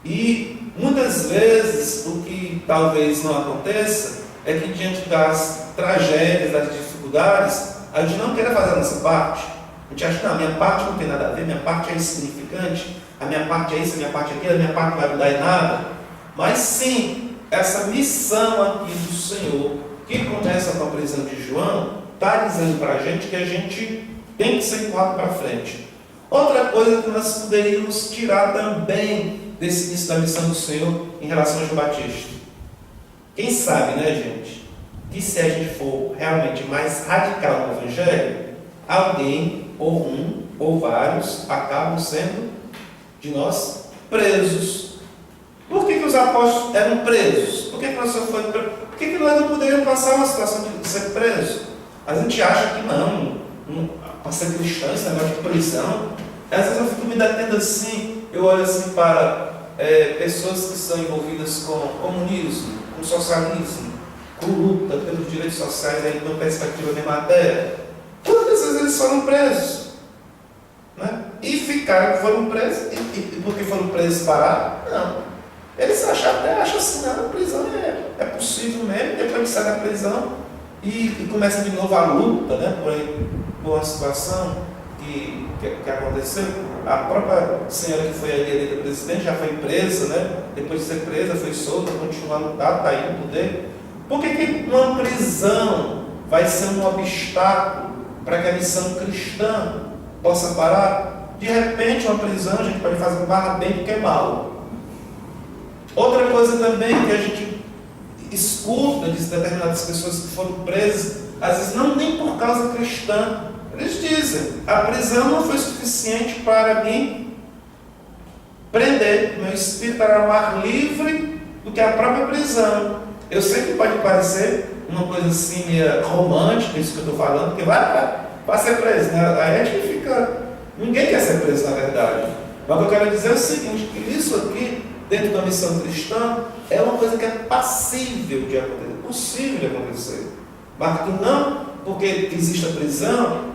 E muitas vezes o que talvez não aconteça é que diante das tragédias, das dificuldades, a gente não queira fazer a nossa parte. A gente acha que não, a minha parte não tem nada a ver, a minha parte é insignificante, a minha parte é isso, a minha parte é aquilo, a minha parte não vai mudar em nada. Mas sim, essa missão aqui do Senhor, que começa com a prisão de João, está dizendo para a gente que a gente tem que ser empurrado para frente. Outra coisa que nós poderíamos tirar também desse início da missão do Senhor em relação a João Batista. Quem sabe, né, gente, que se a gente for realmente mais radical no Evangelho, alguém, ou um, ou vários, acabam sendo de nós presos. Por que os apóstolos eram presos? Por que nós foi preso? Por que nós não poderíamos passar uma situação de ser preso? A gente acha que não para ser cristão, esse negócio de prisão. Às vezes eu fico me detendo assim, eu olho assim para pessoas que são envolvidas com comunismo, com socialismo, com luta pelos direitos sociais, aí numa perspectiva de matéria. Quantas vezes eles foram presos? Né? E foram presos, e porque foram presos pararam? Não. Eles até acham assim, não, a prisão é possível mesmo, depois de sair da prisão e começa de novo a luta, né, por uma situação que aconteceu. A própria senhora que foi ali eleita presidente já foi presa, né? Depois de ser presa, foi solta, continua a lutar, está aí no poder. Por que uma prisão vai ser um obstáculo para que a missão cristã possa parar? De repente, uma prisão a gente pode fazer barra bem do que mal. Outra coisa também que a gente escuta de determinadas pessoas que foram presas, às vezes não nem por causa cristã, eles dizem, a prisão não foi suficiente para me prender, meu espírito era mais livre do que a própria prisão. Eu sei que pode parecer uma coisa assim meio romântica, isso que eu estou falando, porque vai ser preso, né? A gente fica, ninguém quer ser preso na verdade, mas o que eu quero dizer é o seguinte, que isso aqui dentro da missão cristã, é uma coisa que é passível de acontecer, possível de acontecer. Mas que não porque existe a prisão,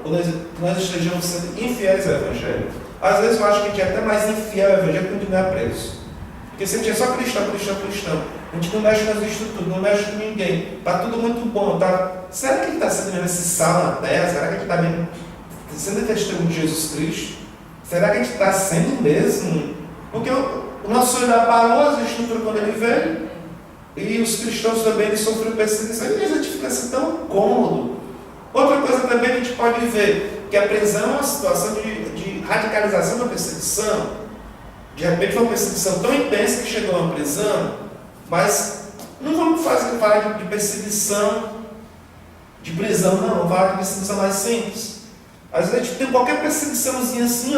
nós estejamos sendo infiéis ao Evangelho. Às vezes eu acho que a gente é até mais infiel ao Evangelho quando não é preso. Porque se a gente é só cristão, a gente não mexe nas estruturas, não mexe com ninguém, está tudo muito bom. Será que ele está sendo mesmo esse sal na terra? Será que a gente está mesmo sendo testemunho de Jesus Cristo? Será que a gente está sendo mesmo? Porque o nosso Senhor abalou as estruturas quando ele veio, e os cristãos também eles sofreram perseguição, e a gente fica assim tão cômodo. Outra coisa também que a gente pode ver, Porque a prisão é uma situação de radicalização da perseguição. De repente foi uma perseguição tão intensa que chegou a uma prisão, mas não vamos falar de perseguição, de prisão, não, vamos falar de perseguição mais simples. Às vezes a gente tem qualquer perseguiçãozinha assim,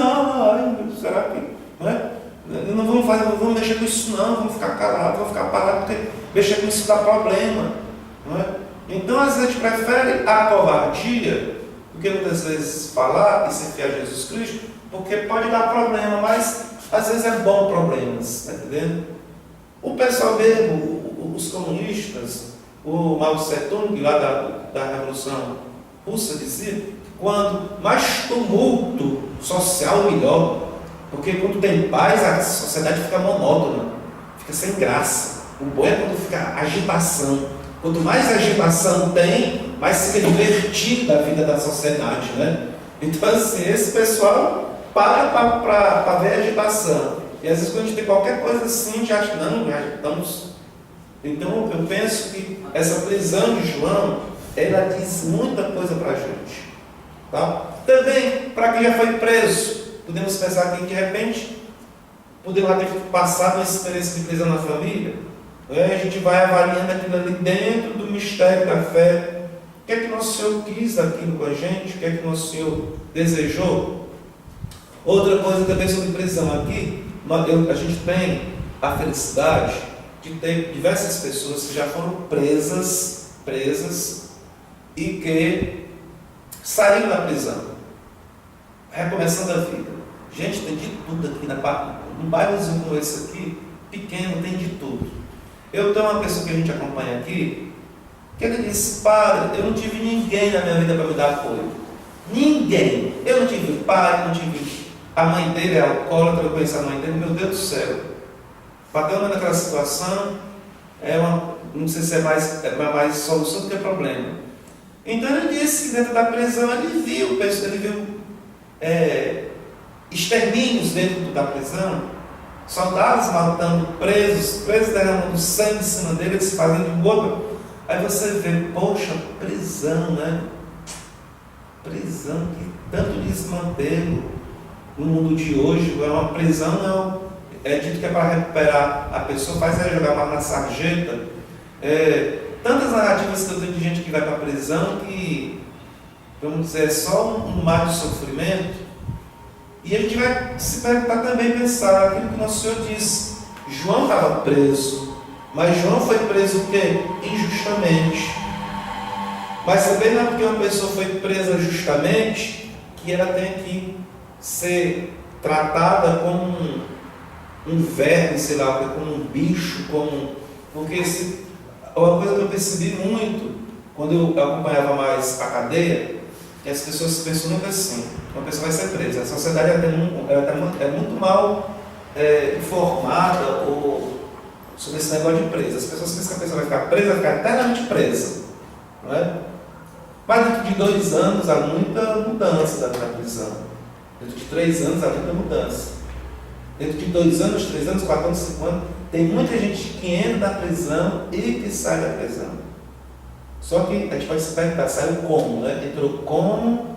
será que. Não é? Não vamos mexer com isso não, vamos ficar calados, vamos ficar parados, porque mexer com isso dá problema. Não é? Então às vezes a gente prefere a covardia do que muitas vezes falar e ser fiel a Jesus Cristo, porque pode dar problema, mas às vezes é bom problemas, está entendendo? O pessoal mesmo, os comunistas, o Mao Tse-tung lá da Revolução Russa dizia, quando mais tumulto social, melhor. Porque quando tem paz, a sociedade fica monótona, fica sem graça. O bom é quando fica agitação. Quanto mais agitação tem, mais fica divertida a vida da sociedade, né? Então, assim, esse pessoal para ver a agitação. E às vezes, quando a gente tem qualquer coisa assim, já acha, não, já estamos. Então, eu penso que essa prisão de João, ela diz muita coisa para a gente. Tá? Também, para quem já foi preso, podemos pensar que de repente podemos ter passado uma experiência de prisão na família. A gente vai avaliando aquilo ali dentro do mistério da fé. O que é que Nosso Senhor quis aquilo com a gente? O que é que Nosso Senhor desejou? Outra coisa também sobre prisão aqui, a gente tem a felicidade de ter diversas pessoas que já foram presas e que saíram da prisão, recomeçando a vida. Gente, tem de tudo aqui num bairrozinho como esse aqui, pequeno, tem de tudo. Eu tenho uma pessoa que a gente acompanha aqui, que ele disse, padre, eu não tive ninguém na minha vida para me dar apoio. Ninguém. Eu não tive pai, não tive... A mãe dele é alcoólatra, eu conheço a mãe dele, meu Deus do céu. Bateu naquela situação, não sei se é mais solução do que problema. Então ele disse que dentro da prisão ele viu extermínios dentro da prisão, soldados matando presos derramando sangue em cima dele, se fazendo de boca. Aí você vê, poxa, prisão, né? Prisão que tanto desmantelo no mundo de hoje. É uma prisão, não. É dito que é para recuperar a pessoa, faz ela jogar mais na sarjeta. Tantas narrativas que eu tenho de gente que vai para a prisão que, vamos dizer, é só um mar de sofrimento. E a gente vai se perguntar também, pensar aquilo que o Nosso Senhor disse. João estava preso, mas João foi preso o quê? Injustamente. Mas também não é porque uma pessoa foi presa justamente que ela tem que ser tratada como um verme, sei lá, como um bicho, porque uma coisa que eu percebi muito quando eu acompanhava mais a cadeia, que as pessoas pensam nunca assim, uma pessoa vai ser presa. A sociedade é muito mal informada sobre esse negócio de presa. As pessoas pensam que a pessoa vai ficar presa, vai ficar eternamente presa, não é? Mas dentro de 2 anos há muita mudança da prisão. Dentro de 3 anos há muita mudança. Dentro de 2 anos, 3 anos, 4 anos, 5 anos, tem muita gente que entra da prisão e que sai da prisão. Só que a gente pode se perguntar, saiu como, né? Entrou como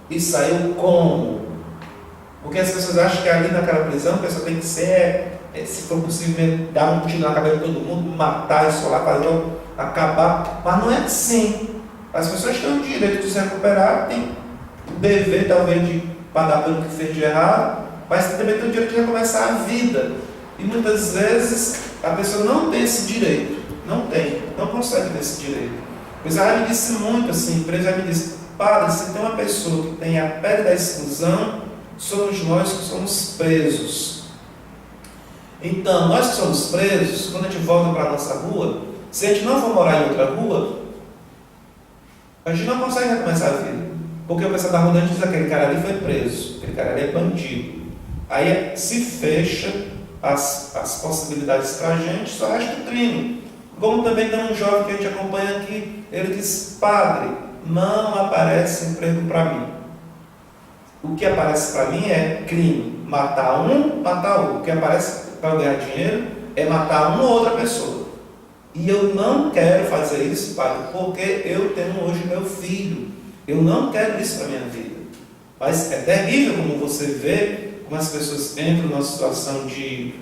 e saiu como? Porque as pessoas acham que ali naquela prisão a pessoa tem que ser, se for possível, dar um tiro na cabeça de todo mundo, matar, esfolar, fazer, acabar. Mas não é assim. As pessoas têm o direito de se recuperar, têm o dever talvez de pagar pelo que fez de errado, mas também tem o direito de recomeçar a vida. E muitas vezes a pessoa não tem esse direito, não consegue ter esse direito. O Israel me disse muito assim, o Israel me disse, padre, se tem uma pessoa que tem a pele da exclusão, somos nós que somos presos. Então, nós que somos presos, quando a gente volta para a nossa rua, se a gente não for morar em outra rua, a gente não consegue recomeçar a vida. Porque o pessoal da rua diz, aquele cara ali foi preso, aquele cara ali é bandido. Aí se fecha as possibilidades para a gente, só resta o crime. Como também tem um jovem que a gente acompanha aqui, ele diz, padre, não aparece emprego para mim. O que aparece para mim é crime, matar um, matar outro. O que aparece para eu ganhar dinheiro é matar uma ou outra pessoa. E eu não quero fazer isso, padre, porque eu tenho hoje meu filho. Eu não quero isso para a minha vida. Mas é terrível como você vê como as pessoas entram numa situação de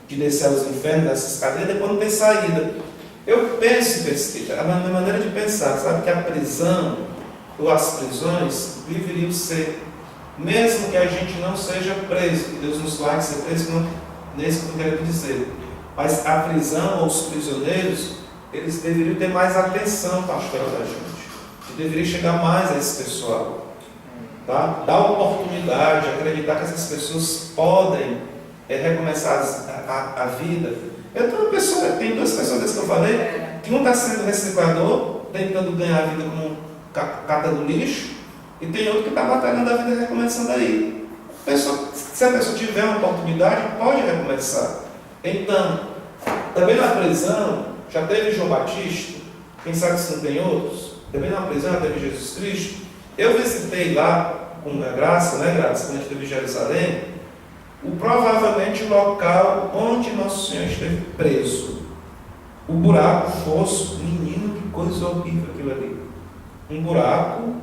descer aos infernos, dessas cadeias, depois não tem saída. Eu penso, a minha maneira de pensar, sabe, que a prisão, ou as prisões, deveriam ser, mesmo que a gente não seja preso, que Deus nos guarde de ser preso, não é isso que eu quero dizer. Mas a prisão, ou os prisioneiros, eles deveriam ter mais atenção pastoral da gente. E deveria chegar mais a esse pessoal. Tá? Dar oportunidade, acreditar que essas pessoas podem recomeçar a vida. Tem duas pessoas dessas que eu falei, que um está sendo reciclador, tentando ganhar a vida como cata do lixo, e tem outro que está batalhando a vida e recomeçando aí. Se a pessoa tiver uma oportunidade, pode recomeçar. Então, também na prisão, já teve João Batista, quem sabe se não tem outros, também na prisão já teve Jesus Cristo. Eu visitei lá, com a Graça, né, Graça, quando a gente esteve em Jerusalém, provavelmente o local onde Nosso Senhor esteve preso. O buraco, o fosso, menino, que coisa horrível aquilo ali. Um buraco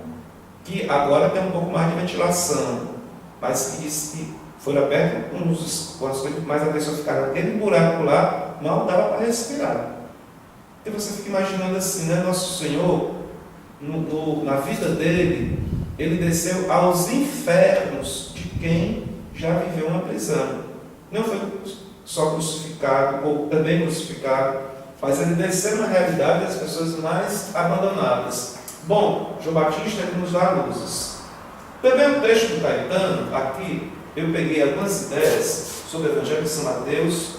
que agora tem um pouco mais de ventilação, mas que diz que foi aberto com as coisas mais a pessoa ficar naquele buraco lá, mal dava para respirar. E você fica imaginando assim, né? Nosso Senhor, na vida dele, ele desceu aos infernos de quem já viveu uma prisão. Não foi só crucificado, ou também crucificado, mas ele desceu na realidade das pessoas mais abandonadas. Bom, João Batista ele nos dá luzes. Também o texto do Caetano, aqui, eu peguei algumas ideias sobre o Evangelho de São Mateus,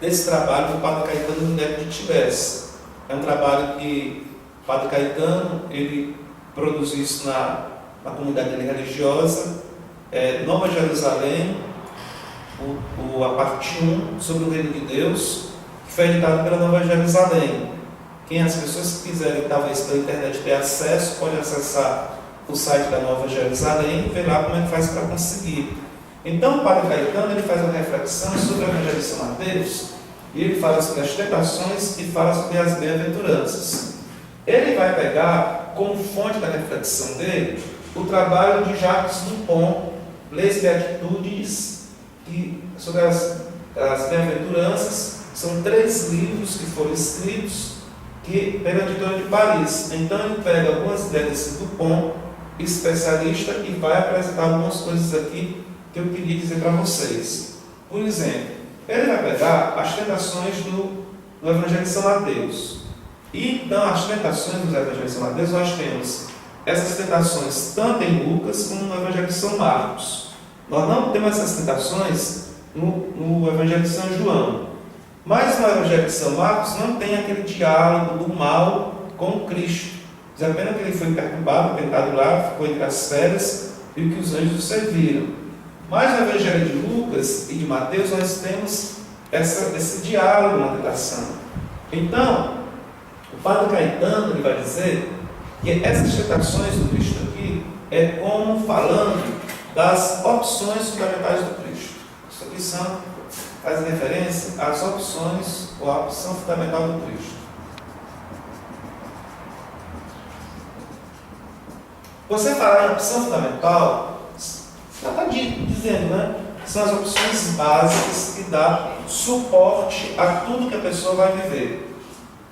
desse trabalho do Padre Caetano no Neto de Tibés. É um trabalho que o Padre Caetano, ele produziu isso na comunidade dele religiosa, Nova Jerusalém, a parte 1 sobre o Reino de Deus, que foi editado pela Nova Jerusalém. As pessoas que quiserem, talvez pela internet, ter acesso, podem acessar o site da Nova Jerusalém e ver lá como é que faz para conseguir. Então, o Padre Caetano ele faz uma reflexão sobre o Evangelho de São Mateus, e ele fala sobre as tentações e fala sobre as bem-aventuranças. Ele vai pegar como fonte da reflexão dele o trabalho de Jacques Dupont, Les Beatitudes, sobre as bem-aventuranças. São 3 livros que foram escritos pela editora de Paris. Então ele pega algumas ideias desse Dupont, especialista, e vai apresentar algumas coisas aqui que eu queria dizer para vocês. Por exemplo, ele vai pegar as tentações do Evangelho de São Mateus. E então, as tentações do Evangelho de São Mateus, nós temos essas tentações tanto em Lucas como no Evangelho de São Marcos. Nós não temos essas tentações no Evangelho de São João. Mas no Evangelho de São Marcos não tem aquele diálogo do mal com Cristo. Diz apenas que ele foi perturbado, tentado lá, ficou entre as feras e que os anjos o serviram. Mas no Evangelho de Lucas e de Mateus nós temos esse diálogo na tentação. Então, o Padre Caetano ele vai dizer que essas tentações do Cristo aqui é como falando das opções fundamentais do Cristo. Isso aqui faz referência às opções ou à opção fundamental do Cristo. Você falar em opção fundamental, já está dizendo, né? São as opções básicas que dão suporte a tudo que a pessoa vai viver.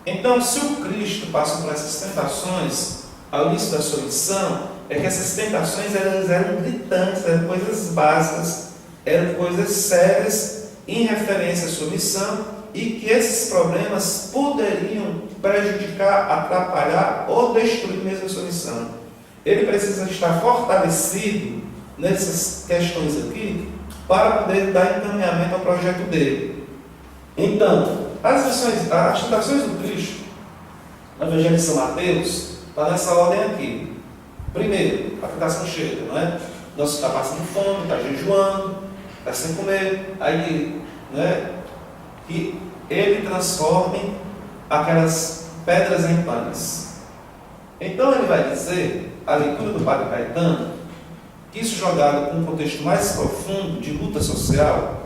Então, se o Cristo passa por essas tentações ao início da sua missão, é que essas tentações eram gritantes, eram coisas básicas, eram coisas sérias em referência à sua missão, e que esses problemas poderiam prejudicar, atrapalhar ou destruir mesmo a sua missão. Ele precisa estar fortalecido nessas questões aqui para poder dar encaminhamento ao projeto dele. Então, as tentações do Cristo, no Evangelho de São Mateus, está nessa ordem aqui. Primeiro, a tentação chega, não é? Nós está passando fome, está jejuando, está sem comer, aí, né? E ele transforma aquelas pedras em pães. Então ele vai dizer, a leitura do Padre Caetano, que isso jogado com um contexto mais profundo de luta social,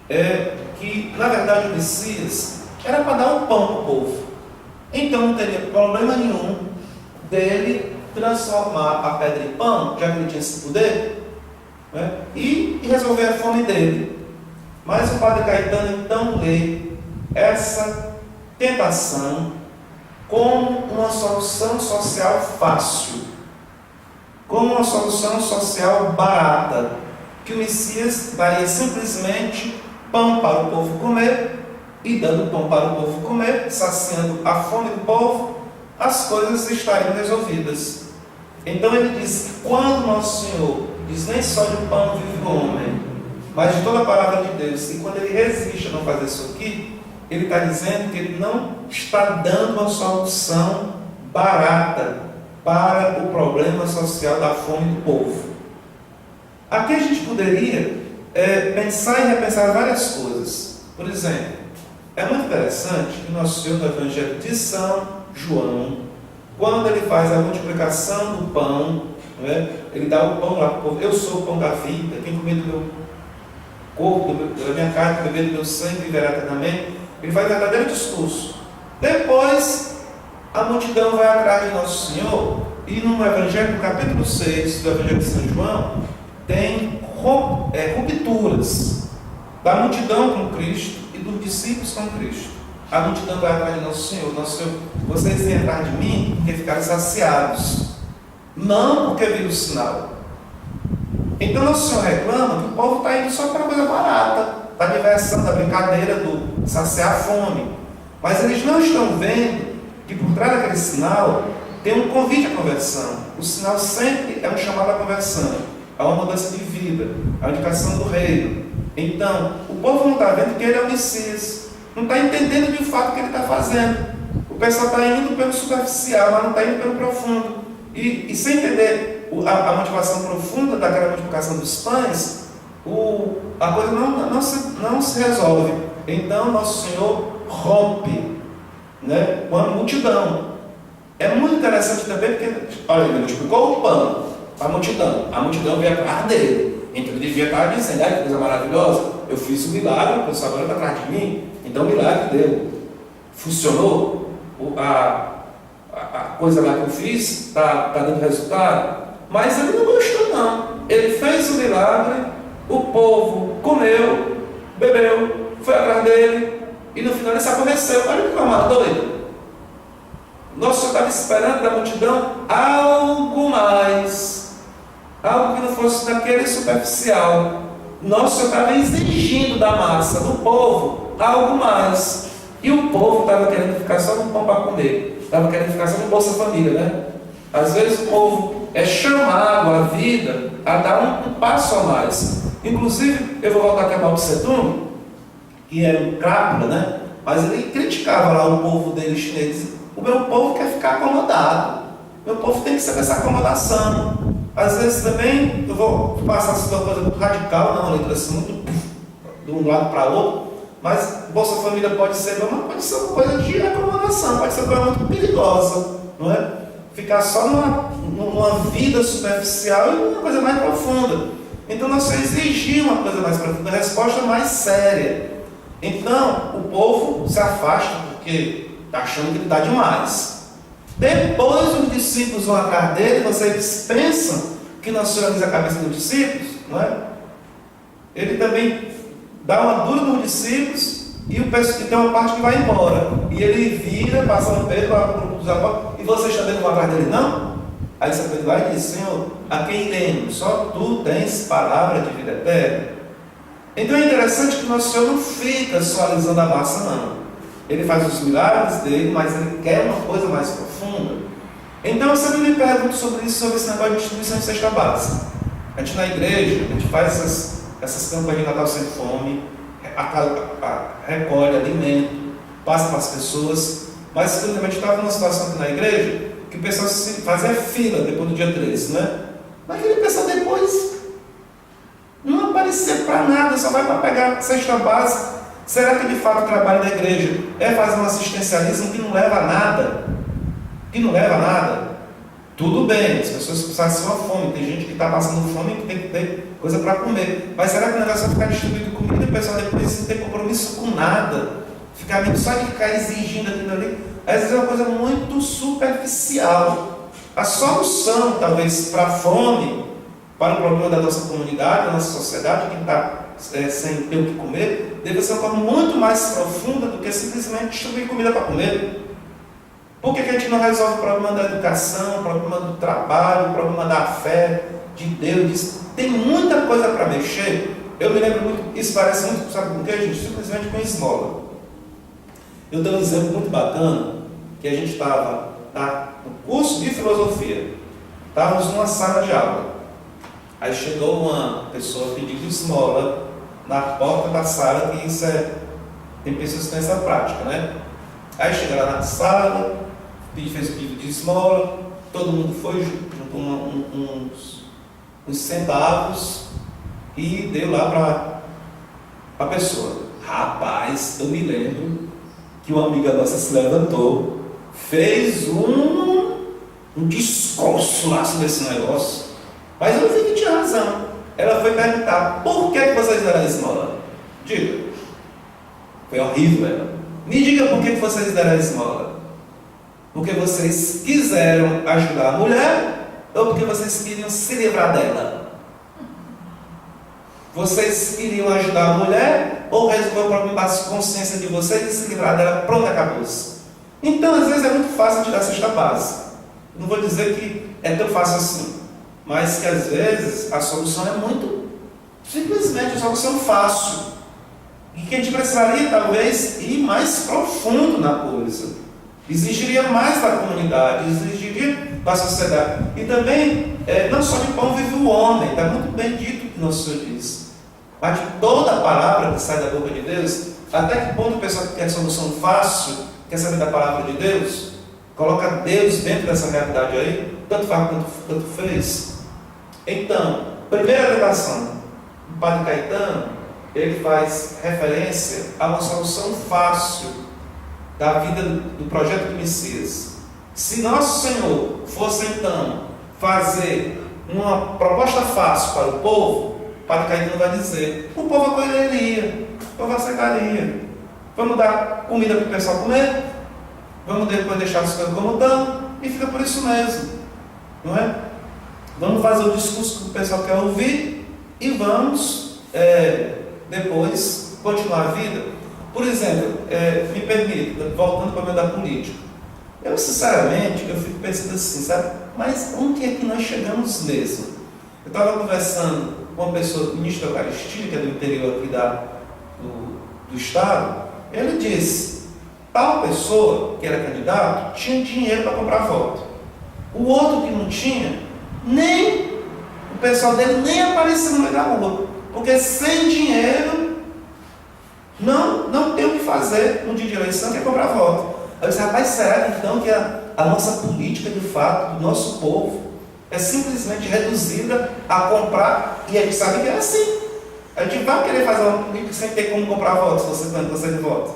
é que, na verdade, o Messias era para dar um pão para o povo. Então não teria problema nenhum dele transformar a pedra em pão, já que ele tinha esse poder, né? e resolver a fome dele. Mas o padre Caetano então lê essa tentação como uma solução social fácil, como uma solução social barata, que o Messias daria simplesmente pão para o povo comer, e dando pão para o povo comer, saciando a fome do povo, as coisas estariam resolvidas. Então ele diz que quando Nosso Senhor diz nem só de pão vive o homem, mas de toda a palavra de Deus, e quando ele resiste a não fazer isso aqui, ele está dizendo que ele não está dando uma solução barata para o problema social da fome do povo. Aqui a gente poderia pensar e repensar várias coisas. Por exemplo, é muito interessante que Nosso Senhor, no Evangelho de São João, quando ele faz a multiplicação do pão, né, ele dá o pão lá para o povo. Eu sou o pão da vida, quem comer do meu corpo, da minha carne, beber do meu sangue, viverá eternamente. Ele faz um verdadeiro discurso. Depois, a multidão vai atrás de Nosso Senhor, e no Evangelho, no capítulo 6 do Evangelho de São João, tem rupturas da multidão com Cristo e dos discípulos com Cristo. A multidão vai atrás de Nosso Senhor. Nosso Senhor, vocês vêm atrás de mim porque ficaram saciados, não porque viram o sinal. Então Nosso Senhor reclama que o povo está indo só para coisa barata, da diversão, da brincadeira, do saciar a fome. Mas eles não estão vendo que por trás daquele sinal tem um convite à conversão. O sinal sempre é um chamado à conversão, a uma mudança de vida, a indicação do reino. Então, o povo não está vendo que ele é o Messias, não está entendendo de fato o que ele está fazendo. O pessoal está indo pelo superficial, mas não está indo pelo profundo. E sem entender a motivação profunda daquela multiplicação dos pães, a coisa não se resolve. Então, Nosso Senhor rompe, né, com a multidão. É muito interessante também porque, olha, ele multiplicou o pão para a multidão veio atrás dele. Então ele devia estar dizendo: que coisa maravilhosa, eu fiz um milagre, o pessoal agora está atrás de mim, então o milagre deu. Funcionou, a coisa lá que eu fiz está dando resultado. Mas ele não gostou, não. Ele fez o milagre, o povo comeu, bebeu, foi atrás dele, e no final ele se aborreceu. Olha que coisa doida. Nosso Senhor estava esperando da multidão algo mais, algo que não fosse daquele superficial. Nosso Senhor estava exigindo da massa, do povo, algo mais. E o povo estava querendo ficar só no pão para comer, estava querendo ficar só no Bolsa Família, né? Às vezes o povo é chamado à vida a dar um passo a mais. Inclusive, eu vou voltar aqui a Mao Tse Tung, que é um crápula, né? Mas ele criticava lá o povo dele chinês. O meu povo quer ficar acomodado. Meu povo tem que ser essa acomodação. Às vezes também, eu vou passar uma coisa muito radical, não, uma letra assim, muito de um lado para outro, mas Bolsa Família pode ser uma coisa de acomodação, pode ser uma coisa muito perigosa, não é? Ficar só numa vida superficial e uma coisa mais profunda. Então nós exigimos uma coisa mais profunda, uma resposta mais séria. Então o povo se afasta porque está achando que ele está demais. Depois os discípulos vão atrás dele, vocês pensam que Nosso Senhor diz a cabeça dos discípulos, não é? Ele também dá uma dura nos discípulos e tem uma parte que vai embora. E ele vira, passa no Pedro, vai para o grupo dos apóstolos, e vocês também não vão atrás dele, não? Aí São Pedro vai e diz: Senhor, a quem iremos? Só tu tens palavra de vida eterna. Então é interessante que Nosso Senhor não fica só alisando a massa, não. Ele faz os milagres dele, mas ele quer uma coisa mais profunda. Então eu sempre me pergunto sobre esse negócio de instituição de cesta básica. A gente na igreja, a gente faz essas campanhas de Natal Sem Fome, recolhe alimento, passa para as pessoas, mas a gente estava numa situação aqui na igreja que o pessoal fazia fila depois do dia 13, né? Mas aquele pessoal depois não aparecia para nada, só vai para pegar cesta básica. Será que de fato o trabalho da igreja é fazer um assistencialismo que não leva a nada? Que não leva a nada? Tudo bem, as pessoas saciam a fome, tem gente que está passando fome e tem que ter coisa para comer. Mas será que o negócio é ficar distribuindo comida e o pessoal depois não tem compromisso com nada? Ficar só de ficar exigindo aquilo ali? Às vezes é uma coisa muito superficial. A solução, talvez, para a fome, para o problema da nossa comunidade, da nossa sociedade, quem está sem ter o que comer, deve ser uma forma muito mais profunda do que simplesmente distribuir comida para comer. Por que a gente não resolve o problema da educação, o problema do trabalho, o problema da fé, de Deus? Tem muita coisa para mexer. Eu me lembro muito, isso parece muito, sabe com o que, gente? Simplesmente com esmola. Eu dou um exemplo muito bacana, que a gente estava no curso de filosofia, estávamos numa sala de aula. Aí chegou uma pessoa pedindo esmola na porta da sala, que isso tem pessoas que têm essa prática, né? Aí chegou lá na sala, fez o pedido de esmola, todo mundo foi, juntou uns centavos e deu lá para a pessoa. Rapaz, eu me lembro que uma amiga nossa se levantou, fez um discurso lá sobre esse negócio, mas eu vi que tinha razão. Ela foi perguntar: por que vocês deram a esmola? Diga. Foi horrível ela. Me diga por que vocês deram a esmola. Porque vocês quiseram ajudar a mulher ou porque vocês queriam se livrar dela? Vocês queriam ajudar a mulher ou resolver o problema da consciência de vocês e se livrar dela? Pronto, acabou-se. Então, às vezes é muito fácil tirar a cesta básica. Não vou dizer que é tão fácil assim, mas que às vezes a solução é muito simplesmente a solução fácil. E que a gente precisaria talvez ir mais profundo na coisa. Exigiria mais da comunidade, exigiria da sociedade. E também, não só de pão vive o homem, está muito bem dito o que nosso Senhor diz. Mas de toda a palavra que sai da boca de Deus, até que ponto a pessoa que quer solução fácil, quer saber da palavra de Deus, coloca Deus dentro dessa realidade aí, tanto faz quanto fez. Então, primeira tentação, o Padre Caetano, ele faz referência a uma solução fácil da vida do projeto do Messias. Se nosso Senhor fosse então fazer uma proposta fácil para o povo, o Padre Caetano vai dizer: o povo acolheria, o povo aceitaria. Vamos dar comida para o pessoal comer, vamos depois deixar as coisas como estão, e fica por isso mesmo, não é? Vamos fazer o discurso que o pessoal quer ouvir e vamos depois continuar a vida. Por exemplo, me permita, voltando para o meio da política, eu sinceramente fico pensando assim, sabe, mas onde é que nós chegamos mesmo? Eu estava conversando com uma pessoa, ministro da Eucaristia, que é do interior aqui do estado. Ele disse: tal pessoa que era candidato tinha dinheiro para comprar voto. O outro que não tinha, nem o pessoal dele nem aparecia no meio da rua, porque sem dinheiro não tem o que fazer no dia de eleição, que é comprar voto. Eu disse: rapaz, será então que a nossa política, de fato, do nosso povo, é simplesmente reduzida a comprar? E a gente sabe que é assim. A gente vai querer fazer uma política sem ter como comprar votos, se você de voto.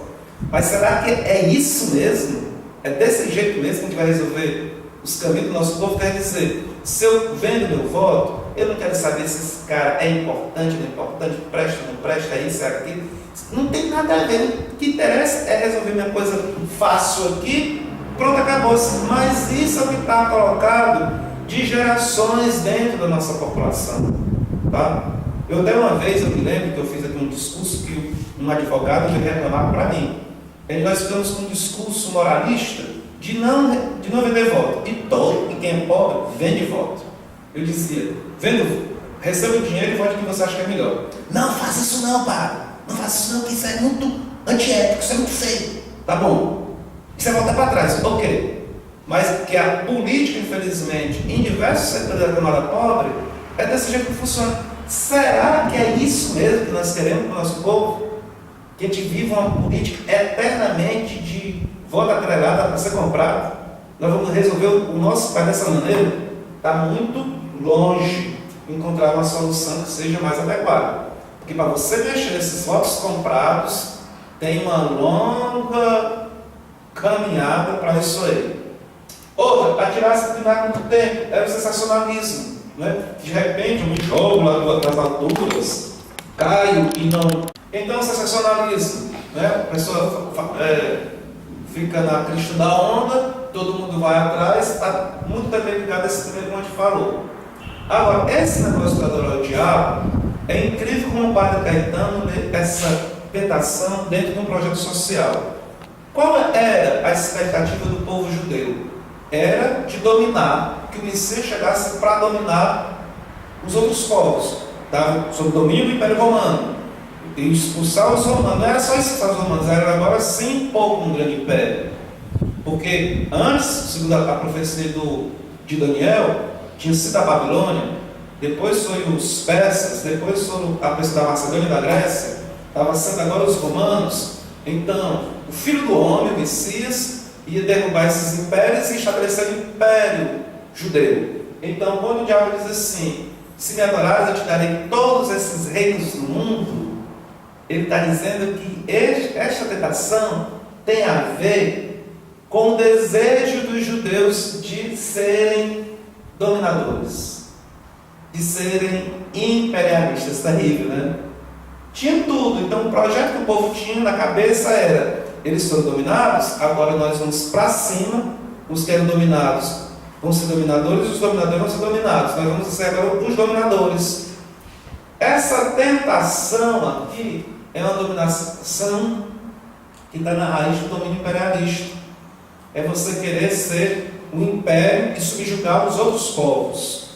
Mas será que é isso mesmo? É desse jeito mesmo que a gente vai resolver os caminhos do nosso povo? Quer dizer, se eu vendo meu voto, eu não quero saber se esse cara é importante, não é importante, presta, não presta, é isso, é aquilo. Não tem nada a ver. O que interessa é resolver minha coisa fácil aqui, pronto, acabou-se. Mas isso é o que está colocado de gerações dentro da nossa população. Tá? Eu até uma vez, eu me lembro que eu fiz aqui um discurso que um advogado veio reclamar para mim. Nós ficamos com um discurso moralista de não vender voto. E quem é pobre vende voto. Eu dizia: receba o dinheiro e vote quem você acha que é melhor. Não faça isso não, padre. Não faça isso não, que isso é muito antiético, isso é muito feio. Tá bom. Isso é voltar para trás. Ok. Mas que a política, infelizmente, em diversos setores da camada pobre, é desse jeito que funciona. Será que é isso mesmo que nós queremos para o nosso povo? Que a gente viva uma política eternamente de voto atrelado para ser comprado? Nós vamos resolver o nosso país dessa maneira? Está muito longe de encontrar uma solução que seja mais adequada. Porque para você mexer nesses votos comprados, tem uma longa caminhada para isso aí. Outra, para tirar essa primeira muito tempo, é o sensacionalismo. Né? De repente, um jogo lá das alturas, caio e não. Então, o sensacionalismo, né? A pessoa fica na crista da onda todo mundo vai atrás, está muito também ligado a esse primeiro que a gente falou. Agora, esse negócio de adorar o diabo, é incrível como o Padre Caetano lê essa tentação dentro de um projeto social. Qual era a expectativa do povo judeu? Era de dominar, que o Messias chegasse para dominar os outros povos, estava sob o domínio do Império Romano, e expulsar os romanos. Não era só expulsar os romanos, era agora sim pouco um grande império. Porque antes, segundo a profecia de Daniel, tinha sido a Babilônia, depois foi os persas, depois foram a pessoa da Macedônia e da Grécia, estava sendo agora os romanos. Então, o Filho do Homem, o Messias, ia derrubar esses impérios e estabelecer o Império Judeu. Então, quando o diabo diz assim, se me adorares, eu te darei todos esses reinos do mundo, ele está dizendo que esta tentação tem a ver com o desejo dos judeus de serem dominadores, de serem imperialistas. Terrível, né? Tinha tudo. Então o projeto que o povo tinha na cabeça era: eles foram dominados, agora nós vamos para cima. Os que eram dominados vão ser dominadores, os dominadores vão ser dominados. Nós vamos ser agora os dominadores. Essa tentação aqui é uma dominação que está na raiz do domínio imperialista. É você querer ser um império e subjugar os outros povos.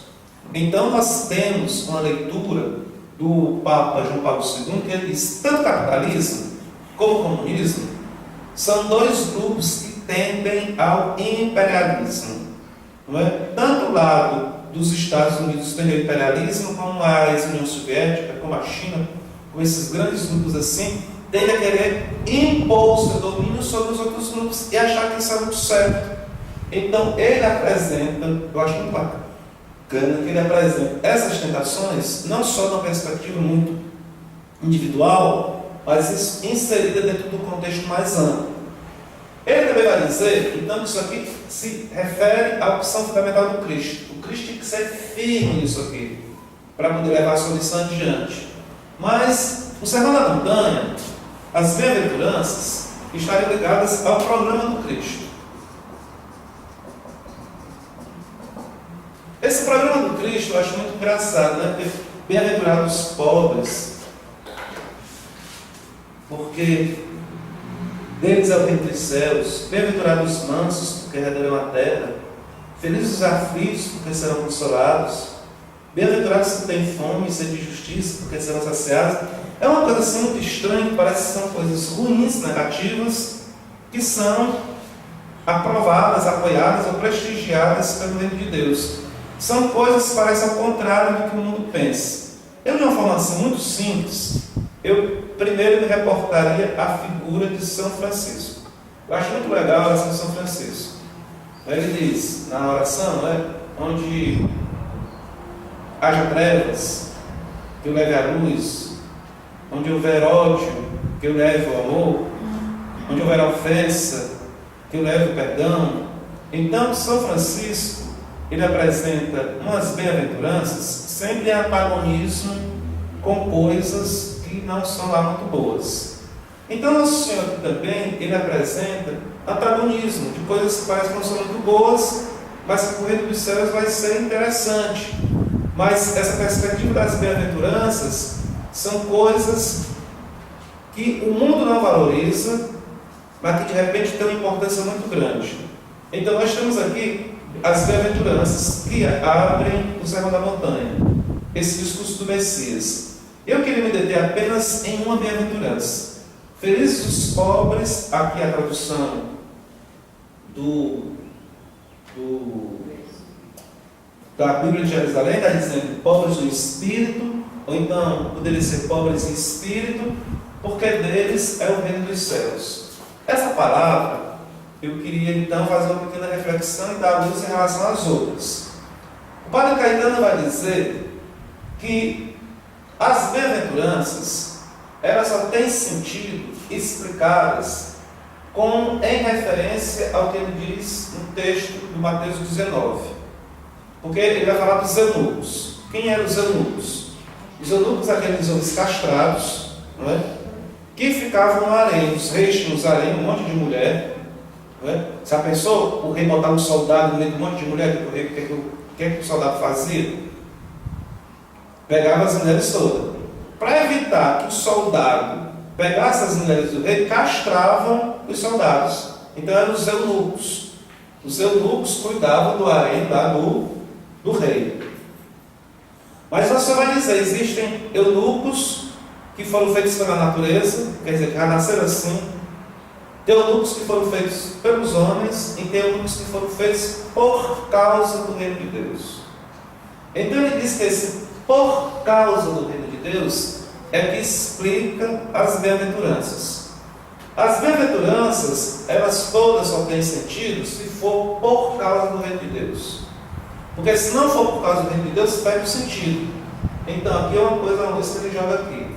Então nós temos uma leitura do Papa João Paulo II, que ele diz: tanto capitalismo como comunismo são dois grupos que tendem ao imperialismo. Não é? Tanto o lado dos Estados Unidos tende ao imperialismo, como a ex-União Soviética, como a China, com esses grandes grupos assim, tende a querer impor o seu domínio sobre os outros grupos e achar que isso é muito certo. Então ele apresenta, eu acho muito bacana, que ele apresenta essas tentações não só numa perspectiva muito individual, mas isso inserida dentro do contexto mais amplo. Ele também vai dizer, então, que isso aqui se refere à opção fundamental do Cristo. O Cristo tem que ser firme nisso aqui, para poder levar a sua missão adiante. Mas o Sermão da Montanha, as bem-aventuranças, estariam ligadas ao programa do Cristo. Esse programa do Cristo eu acho muito engraçado, né? Porque bem-aventurados os pobres, porque deles é o reino dos céus. Bem-aventurados os mansos, porque herdarão a terra. Felizes os aflitos, porque serão consolados. Bem-aventurados que têm fome e sede de justiça, porque serão saciados. É uma coisa assim muito estranha, que parece que são coisas ruins, negativas, que são aprovadas, apoiadas ou prestigiadas pelo reino de Deus. São coisas que parecem ao contrário do que o mundo pensa. Eu, de uma forma assim muito simples, eu primeiro me reportaria à figura de São Francisco. Eu acho muito legal a oração de São Francisco. Ele diz, na oração, onde haja trevas, que eu leve a luz; onde houver ódio, que eu leve o amor; onde houver ofensa, que eu leve o perdão. Então, São Francisco, ele apresenta umas bem-aventuranças sempre em antagonismo com coisas que não são lá muito boas. Então, Nosso Senhor aqui também, ele apresenta antagonismo de coisas que parecem que não são muito boas, mas que o reino dos céus vai ser interessante. Mas essa perspectiva das bem-aventuranças são coisas que o mundo não valoriza, mas que de repente tem uma importância muito grande. Então nós temos aqui as bem-aventuranças que abrem o Sermão da Montanha, esse discurso do Messias. Eu queria me deter apenas em uma bem-aventurança. Felizes os pobres, aqui a tradução da Bíblia de Jerusalém está dizendo pobres no espírito, ou então poderia ser pobres em espírito, porque deles é o reino dos céus. Essa palavra, eu queria então fazer uma pequena reflexão e dar luz em relação às outras. O Padre Caetano vai dizer que as bem-aventuranças, elas só têm sentido explicadas em referência ao que ele diz no texto do Mateus 19. Porque ele vai falar dos eunucos. Quem eram os eunucos? Os eunucos, aqueles homens castrados, não é? Que ficavam no harém. Os reis tinham no harém um monte de mulher, Não é? Já pensou o rei botar um soldado no meio de um monte de mulheres? O que é que o soldado fazia? Pegava as mulheres todas. Para evitar que o soldado pegasse as mulheres do rei, castrava os soldados. Então eram os eunucos. Os eunucos cuidavam do harém lá do rei. Mas você vai dizer, existem eunucos que foram feitos pela natureza, quer dizer, que já nasceram assim. Tem eunucos que foram feitos pelos homens e tem eunucos que foram feitos por causa do reino de Deus. Então ele diz que esse por causa do reino de Deus é que explica as bem-aventuranças. As bem-aventuranças, elas todas só têm sentido se for por causa do reino de Deus. Porque se não for por causa do reino de Deus, perde o sentido. Então, aqui é uma coisa que ele joga aqui.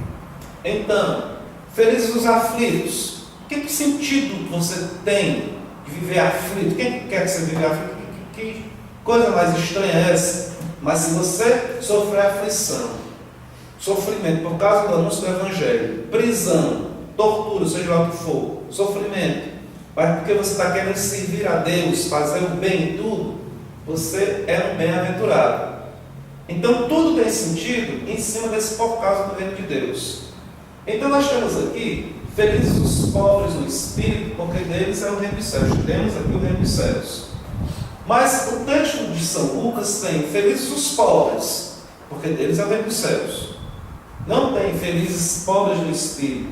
Então, felizes os aflitos. Que sentido você tem de viver aflito? Quem quer que você viva aflito? Que coisa mais estranha é essa? Mas se você sofrer aflição, sofrimento por causa do anúncio do Evangelho, prisão, tortura, seja lá o que for, sofrimento, mas porque você está querendo servir a Deus, fazer o bem em tudo, você é um bem-aventurado. Então tudo tem sentido em cima desse por causa do reino de Deus. Então nós temos aqui, felizes os pobres no espírito, porque deles é o reino dos céus. Temos aqui o reino dos céus. Mas o texto de São Lucas tem felizes os pobres, porque deles é o reino dos céus. Não tem felizes pobres no espírito.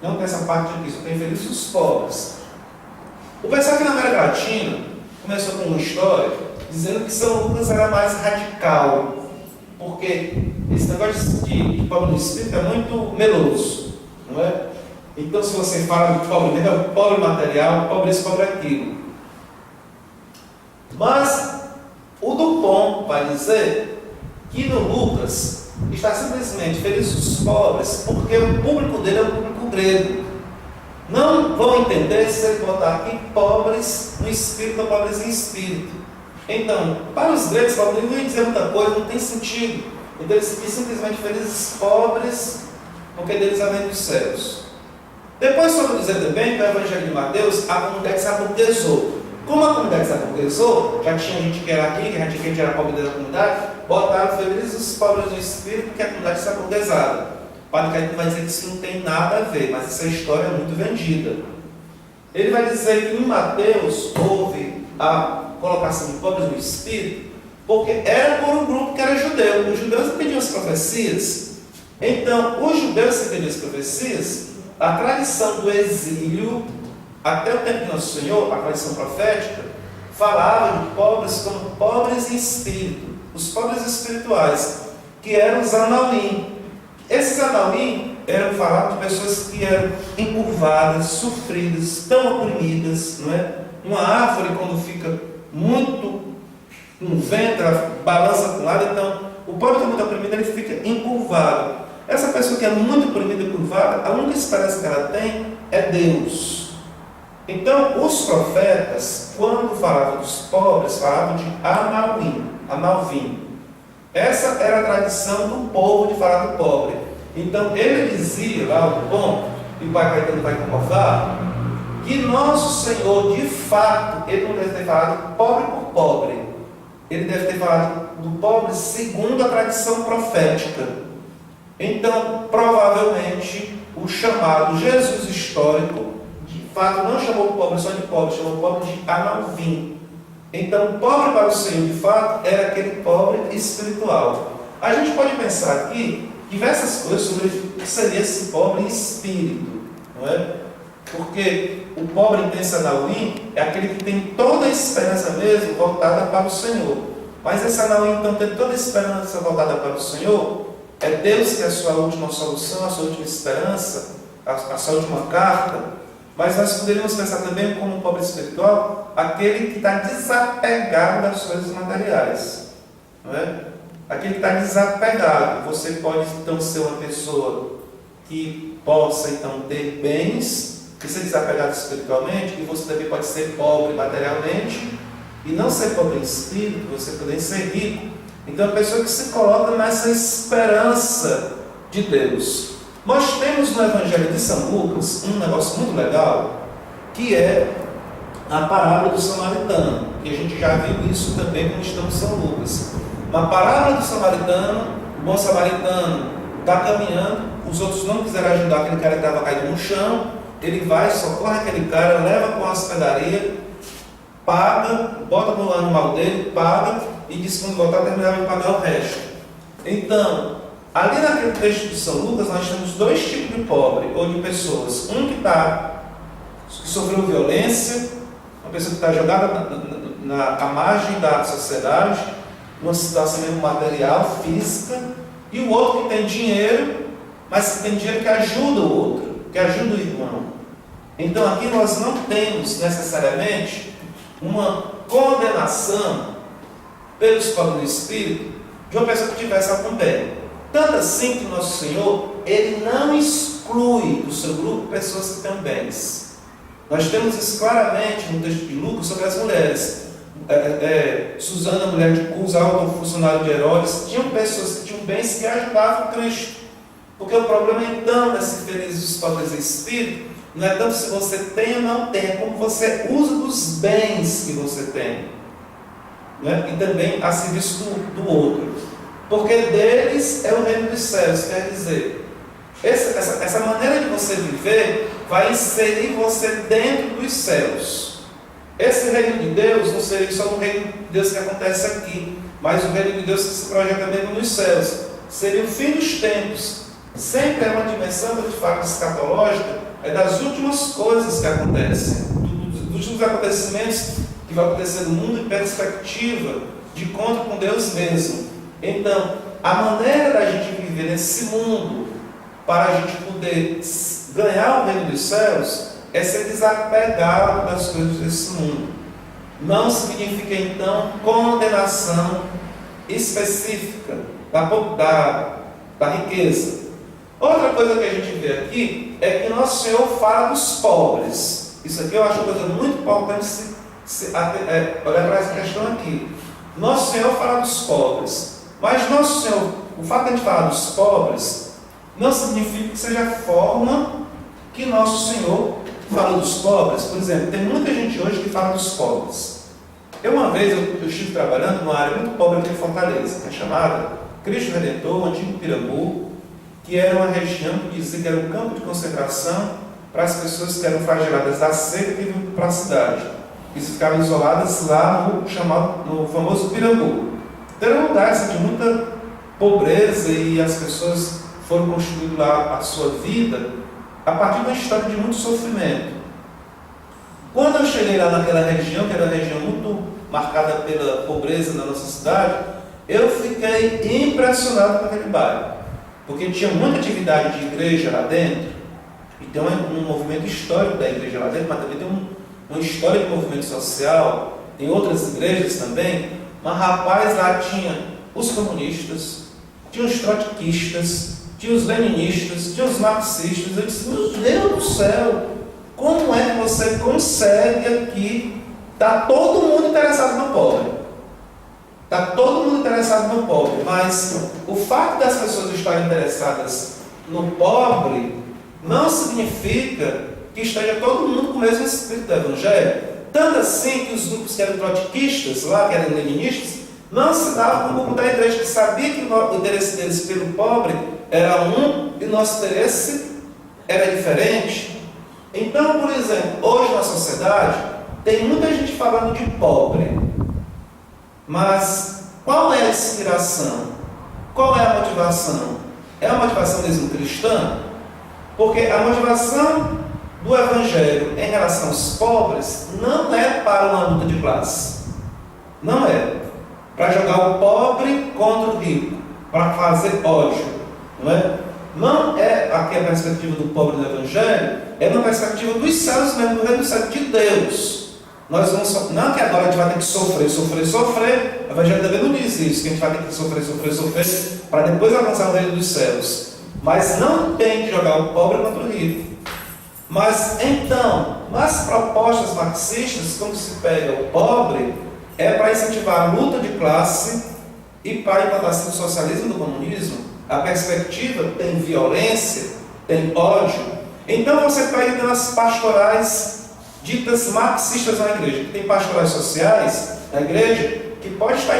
Não tem essa parte aqui, só tem felizes os pobres. O pessoal aqui na América Latina começou com uma história dizendo que São Lucas era mais radical, porque esse negócio de pobre no espírito é muito meloso, não é? Então, se você fala de pobre mesmo, é pobre material, pobre isso, pobre aquilo. Mas o Dupont vai dizer que no Lucas está simplesmente felizes os pobres, porque o público dele é o público grego. Não vão entender se ele botar aqui pobres no espírito ou pobres em espírito. Então, para os gregos, Paulo não ia dizer muita coisa, não tem sentido. Então ele diz simplesmente felizes pobres, porque deles é o reino dos céus. Depois, só vou dizer também que o Evangelho de Mateus, a comunidade se aburguesou. Como a comunidade se aburguesou, já tinha gente que era aqui, já tinha gente que era pobre da comunidade, botaram felizes os pobres no espírito, porque a comunidade se aburguesada. O Padre Caetano vai dizer que isso não tem nada a ver, mas essa história é muito vendida. Ele vai dizer que em Mateus houve a colocação de pobres no espírito, porque era por um grupo que era judeu. Os judeus entendiam as profecias. Então, os judeus entendiam as profecias, a tradição do exílio, até o tempo de Nosso Senhor, a tradição profética, falava de pobres como pobres em espírito, os pobres espirituais, que eram os anauim. Esses anauim eram falados de pessoas que eram encurvadas, sofridas, tão oprimidas, não é? Uma árvore, quando fica muito no vento, ela balança para um lado, então o pobre que é muito oprimido, ele fica encurvado. Essa pessoa que é muito oprimida e curvada, a única esperança que ela tem é Deus. Então, os profetas, quando falavam dos pobres, falavam de Amalvim. Essa era a tradição do povo de falar do pobre. Então, ele dizia lá, o bom, e o Pai Caetano vai comprovar, que nosso Senhor, de fato, ele não deve ter falado pobre por pobre. Ele deve ter falado do pobre segundo a tradição profética. Então, provavelmente, o chamado Jesus histórico, de fato, não chamou o pobre só de pobre, chamou o pobre de Amalvim. Então, o pobre para o Senhor, de fato, era aquele pobre espiritual. A gente pode pensar aqui diversas coisas sobre o que seria esse pobre em espírito, não é? Porque o pobre intencionalmente é aquele que tem toda a esperança mesmo voltada para o Senhor. Mas esse anauim, então, tem toda a esperança voltada para o Senhor, é Deus que é a sua última solução, a sua última esperança, a sua última carta. Mas nós poderíamos pensar também como um pobre espiritual, aquele que está desapegado das coisas materiais, não é? Aquele que está desapegado. Você pode então ser uma pessoa que possa então ter bens, que ser desapegado espiritualmente, e você também pode ser pobre materialmente, e não ser pobre em espírito, você poder ser rico. Então, a pessoa que se coloca nessa esperança de Deus. Nós temos no Evangelho de São Lucas um negócio muito legal, que é a parábola do samaritano, que a gente já viu isso também quando estamos em São Lucas. Na parábola do samaritano, o bom samaritano está caminhando, os outros não quiseram ajudar aquele cara que estava caído no chão, ele vai, socorre aquele cara, leva com a hospedaria, paga, bota no animal dele, paga, e diz que quando voltar terminar vai pagar o resto. Então, ali naquele texto de São Lucas, nós temos dois tipos de pobre, ou de pessoas. Um que sofreu violência, uma pessoa que está jogada à margem da sociedade, numa situação mesmo material, física, e o outro que tem dinheiro, mas que tem dinheiro que ajuda o outro, que ajuda o irmão. Então aqui nós não temos necessariamente uma condenação pelos pobres do espírito de uma pessoa que tivesse algum bem. Tanto assim que o nosso Senhor, Ele não exclui do seu grupo pessoas que têm bens. Nós temos isso claramente no texto de Lucas sobre as mulheres. Susana, mulher de Cus, alto funcionário de Herodes, tinham pessoas que tinham bens que ajudavam Cristo. Porque o problema então desse feliz dos pobres de espírito não é tanto se você tem ou não tem, é como você usa dos bens que você tem, né? E também a serviço do outro. Porque deles é o reino dos céus, quer dizer, essa maneira de você viver vai inserir você dentro dos céus. Esse reino de Deus não seria só o reino de Deus que acontece aqui, mas o reino de Deus que se projeta mesmo nos céus. Seria o fim dos tempos. Sempre é uma dimensão de fato escatológica, é das últimas coisas que acontecem, dos últimos acontecimentos que vão acontecer no mundo em perspectiva de encontro com Deus mesmo. Então, a maneira da gente viver nesse mundo, para a gente poder ganhar o reino dos céus, é ser desapegado das coisas desse mundo. Não significa, então, condenação específica da riqueza. Outra coisa que a gente vê aqui é que Nosso Senhor fala dos pobres. Isso aqui eu acho uma coisa muito importante olhar para essa questão aqui. Nosso Senhor fala dos pobres. Mas Nosso Senhor, o fato de a gente falar dos pobres, não significa que seja a forma que Nosso Senhor fala dos pobres. Por exemplo, tem muita gente hoje que fala dos pobres. Uma vez eu estive trabalhando numa área muito pobre aqui em Fortaleza, que é chamada Cristo Redentor, o antigo Pirambu, que era uma região que dizia que era um campo de concentração para as pessoas que eram flageladas da seca e que vinham para a cidade. Eles ficavam isoladas lá no famoso Pirambu. Então era um lugar de muita pobreza e as pessoas foram construindo lá a sua vida a partir de uma história de muito sofrimento. Quando eu cheguei lá naquela região, que era uma região muito marcada pela pobreza na nossa cidade, eu fiquei impressionado com aquele bairro, porque tinha muita atividade de igreja lá dentro, e tem um movimento histórico da igreja lá dentro, mas também tem uma história de movimento social, tem outras igrejas também, mas rapaz, lá tinha os comunistas, tinha os trotskistas, tinha os leninistas, tinha os marxistas. Eu disse, meu Deus do céu, como é que você consegue aqui? Está todo mundo interessado no pobre. Está todo mundo interessado no pobre, mas o fato das pessoas estarem interessadas no pobre não significa que esteja todo mundo com o mesmo espírito do Evangelho. Tanto assim que os grupos que eram trotskistas, lá, que eram leninistas, não se davam com o grupo da igreja, que sabia que o interesse deles pelo pobre era um e o nosso interesse era diferente. Então, por exemplo, hoje na sociedade tem muita gente falando de pobre, mas qual é a inspiração? Qual é a motivação? É a motivação mesmo cristã? Porque a motivação do Evangelho em relação aos pobres não é para uma luta de classe. Não é. Para jogar o pobre contra o rico, para fazer ódio. Não é aqui a perspectiva do pobre do Evangelho, é uma perspectiva dos céus mesmo, do reino dos céus de Deus. Nós vamos, não que agora a gente vai ter que sofrer, o Evangelho também não diz isso, que a gente vai ter que sofrer, para depois alcançar o reino dos céus. Mas não tem que jogar o pobre contra o rico. Mas então, nas propostas marxistas, quando se pega o pobre, é para incentivar a luta de classe e para a implantação do socialismo e do comunismo. A perspectiva tem violência, tem ódio. Então você pega nas pastorais ditas marxistas na igreja. Tem pastorais sociais na igreja que pode estar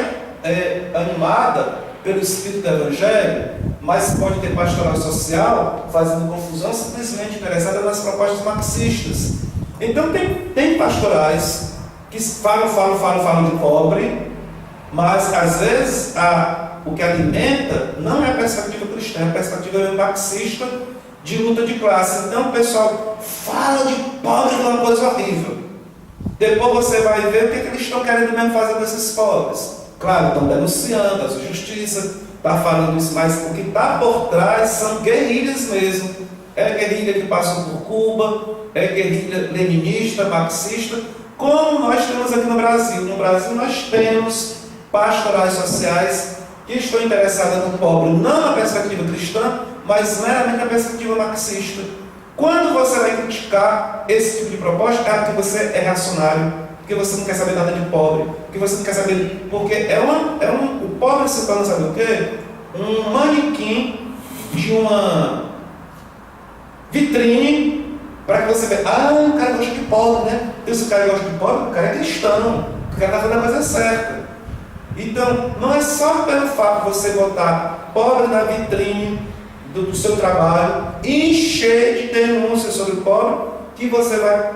animada pelo espírito do Evangelho, mas pode ter pastoral social fazendo confusão, simplesmente interessada nas propostas marxistas. Então tem pastorais que falam de pobre, mas às vezes o que alimenta não é a perspectiva cristã, é a perspectiva marxista de luta de classe. Então o pessoal fala de pobre, que é uma coisa horrível. Depois você vai ver o que eles estão querendo mesmo fazer com esses pobres. Claro, estão denunciando a justiça, está falando isso, mas o que está por trás são guerrilhas mesmo. É guerrilha que passou por Cuba, é guerrilha leninista, marxista, como nós temos aqui no Brasil. No Brasil nós temos pastorais sociais que estão interessadas no pobre, não na perspectiva cristã, mas meramente na perspectiva marxista. Quando você vai criticar esse tipo de proposta, é porque você é reacionário, porque você não quer saber nada de pobre, porque você não quer saber. Porque o pobre se torna, sabe o quê? Um manequim de uma vitrine para que você veja, o cara gosta de pobre, né? Então, se o cara gosta de pobre, o cara é cristão, o cara está fazendo a coisa certa. Então, não é só pelo fato de você botar pobre na vitrine do seu trabalho, encher de denúncias sobre o pobre, que você vai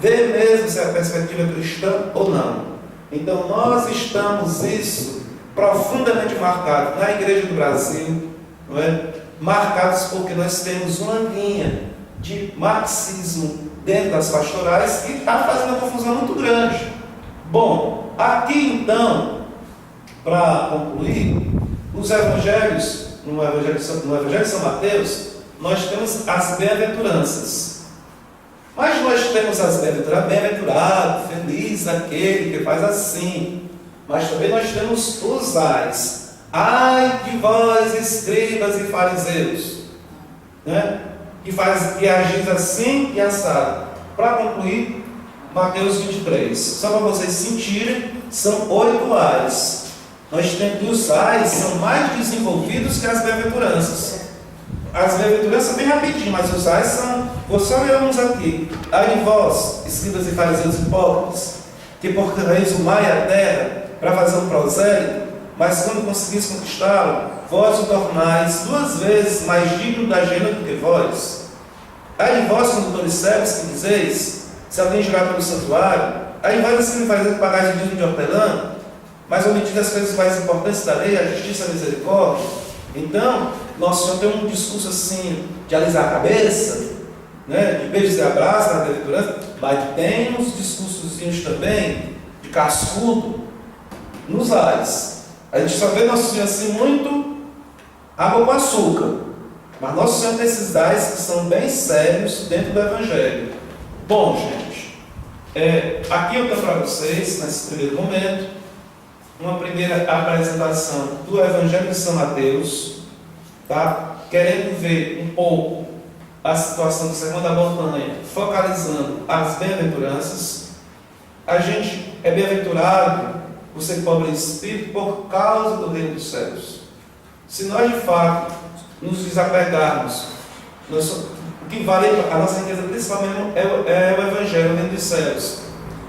ver mesmo se é a perspectiva cristã ou não. Então, nós estamos profundamente marcados na Igreja do Brasil, não é? Marcados porque nós temos uma linha de marxismo dentro das pastorais que está fazendo uma confusão muito grande. Bom, aqui então, para concluir, os evangelhos, no Evangelho de São Mateus, nós temos as bem-aventuranças. Mas nós temos as bem-aventuranças, bem-aventurado, feliz aquele que faz assim. Mas também nós temos os ais. Ai de vós, escribas e fariseus, né? que agis assim e assado. Para concluir, Mateus 23. Só para vocês sentirem, são 8 ais. Nós temos que os ais são mais desenvolvidos que as bem-aventuranças. As bem-aventuranças bem rapidinho, mas os ais são. Vou só ler uns aqui. Ai de vós, escribas e fariseus hipócritas, que porqueis o mar e a terra para fazer um prosélito, mas quando conseguis conquistá-lo, vós o tornais 2 vezes mais digno da gênero do que vós. Ai de vós, condutores cegos, que dizeis, se alguém jurar pelo santuário, ai de vós, assim me fazer pagar de dízimo de hortelã, mas omitindo as coisas mais importantes da lei, a justiça e a misericórdia. Então, nosso Senhor tem um discurso assim, de alisar a cabeça, né, de beijos e abraços na bem-aventurança, mas tem uns discursozinhos também, de cascudo, nos ais. A gente só vê Nosso Senhor assim muito água com açúcar. Mas Nosso Senhor tem esses ais que são bem sérios dentro do Evangelho. Bom, gente, aqui eu tenho para vocês, nesse primeiro momento, uma primeira apresentação do Evangelho de São Mateus, tá? Querendo ver um pouco a situação do Sermão da Montanha, focalizando as bem-aventuranças. A gente é bem-aventurado por ser pobre em espírito por causa do reino dos céus. Se nós de fato nos desapegarmos, o que vale a nossa riqueza principalmente é o Evangelho, o reino dos céus.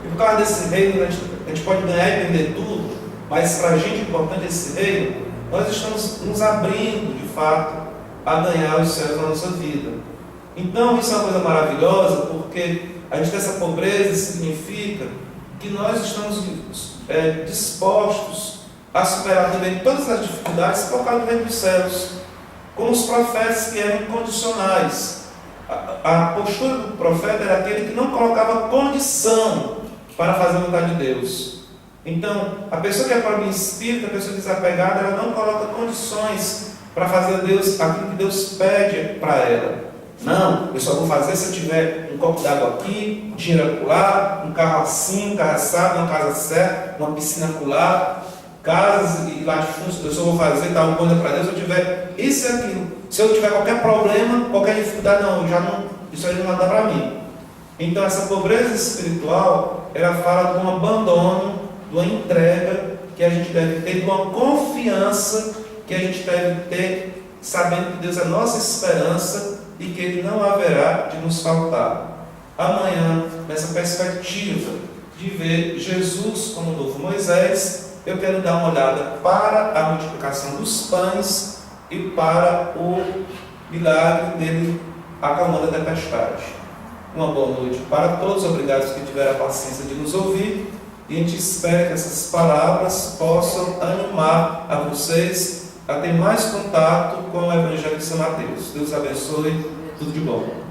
E por causa desse reino, a gente pode ganhar e perder tudo, mas para a gente importante esse reino, nós estamos nos abrindo de fato a ganhar os céus na nossa vida. Então isso é uma coisa maravilhosa, porque a gente tem essa pobreza, significa que nós estamos dispostos a superar também todas as dificuldades por causa do reino dos céus, como os profetas que eram incondicionais. A postura do profeta era aquele que não colocava condição para fazer a vontade de Deus. Então, a pessoa que é pobre em espírito, a pessoa desapegada, ela não coloca condições para fazer a Deus aquilo que Deus pede para ela. Não, eu só vou fazer se eu tiver um copo d'água aqui, dinheiro acolá, um carro assim, um carro assado, uma casa certa, uma piscina acolá, casas e latifúndios, eu só vou fazer tal coisa para Deus se eu tiver isso e aquilo. Se eu tiver qualquer problema, qualquer dificuldade, isso aí não vai dar para mim. Então essa pobreza espiritual, ela fala de um abandono, de uma entrega que a gente deve ter, de uma confiança que a gente deve ter, sabendo que Deus é a nossa esperança e que Ele não haverá de nos faltar. amanhã, nessa perspectiva de ver Jesus como novo Moisés, eu quero dar uma olhada para a multiplicação dos pães e para o milagre dele acalmando a tempestade. Uma boa noite para todos, obrigados que tiveram a paciência de nos ouvir, e a gente espera que essas palavras possam animar a vocês a ter mais contato com o Evangelho de São Mateus. Deus abençoe, tudo de bom.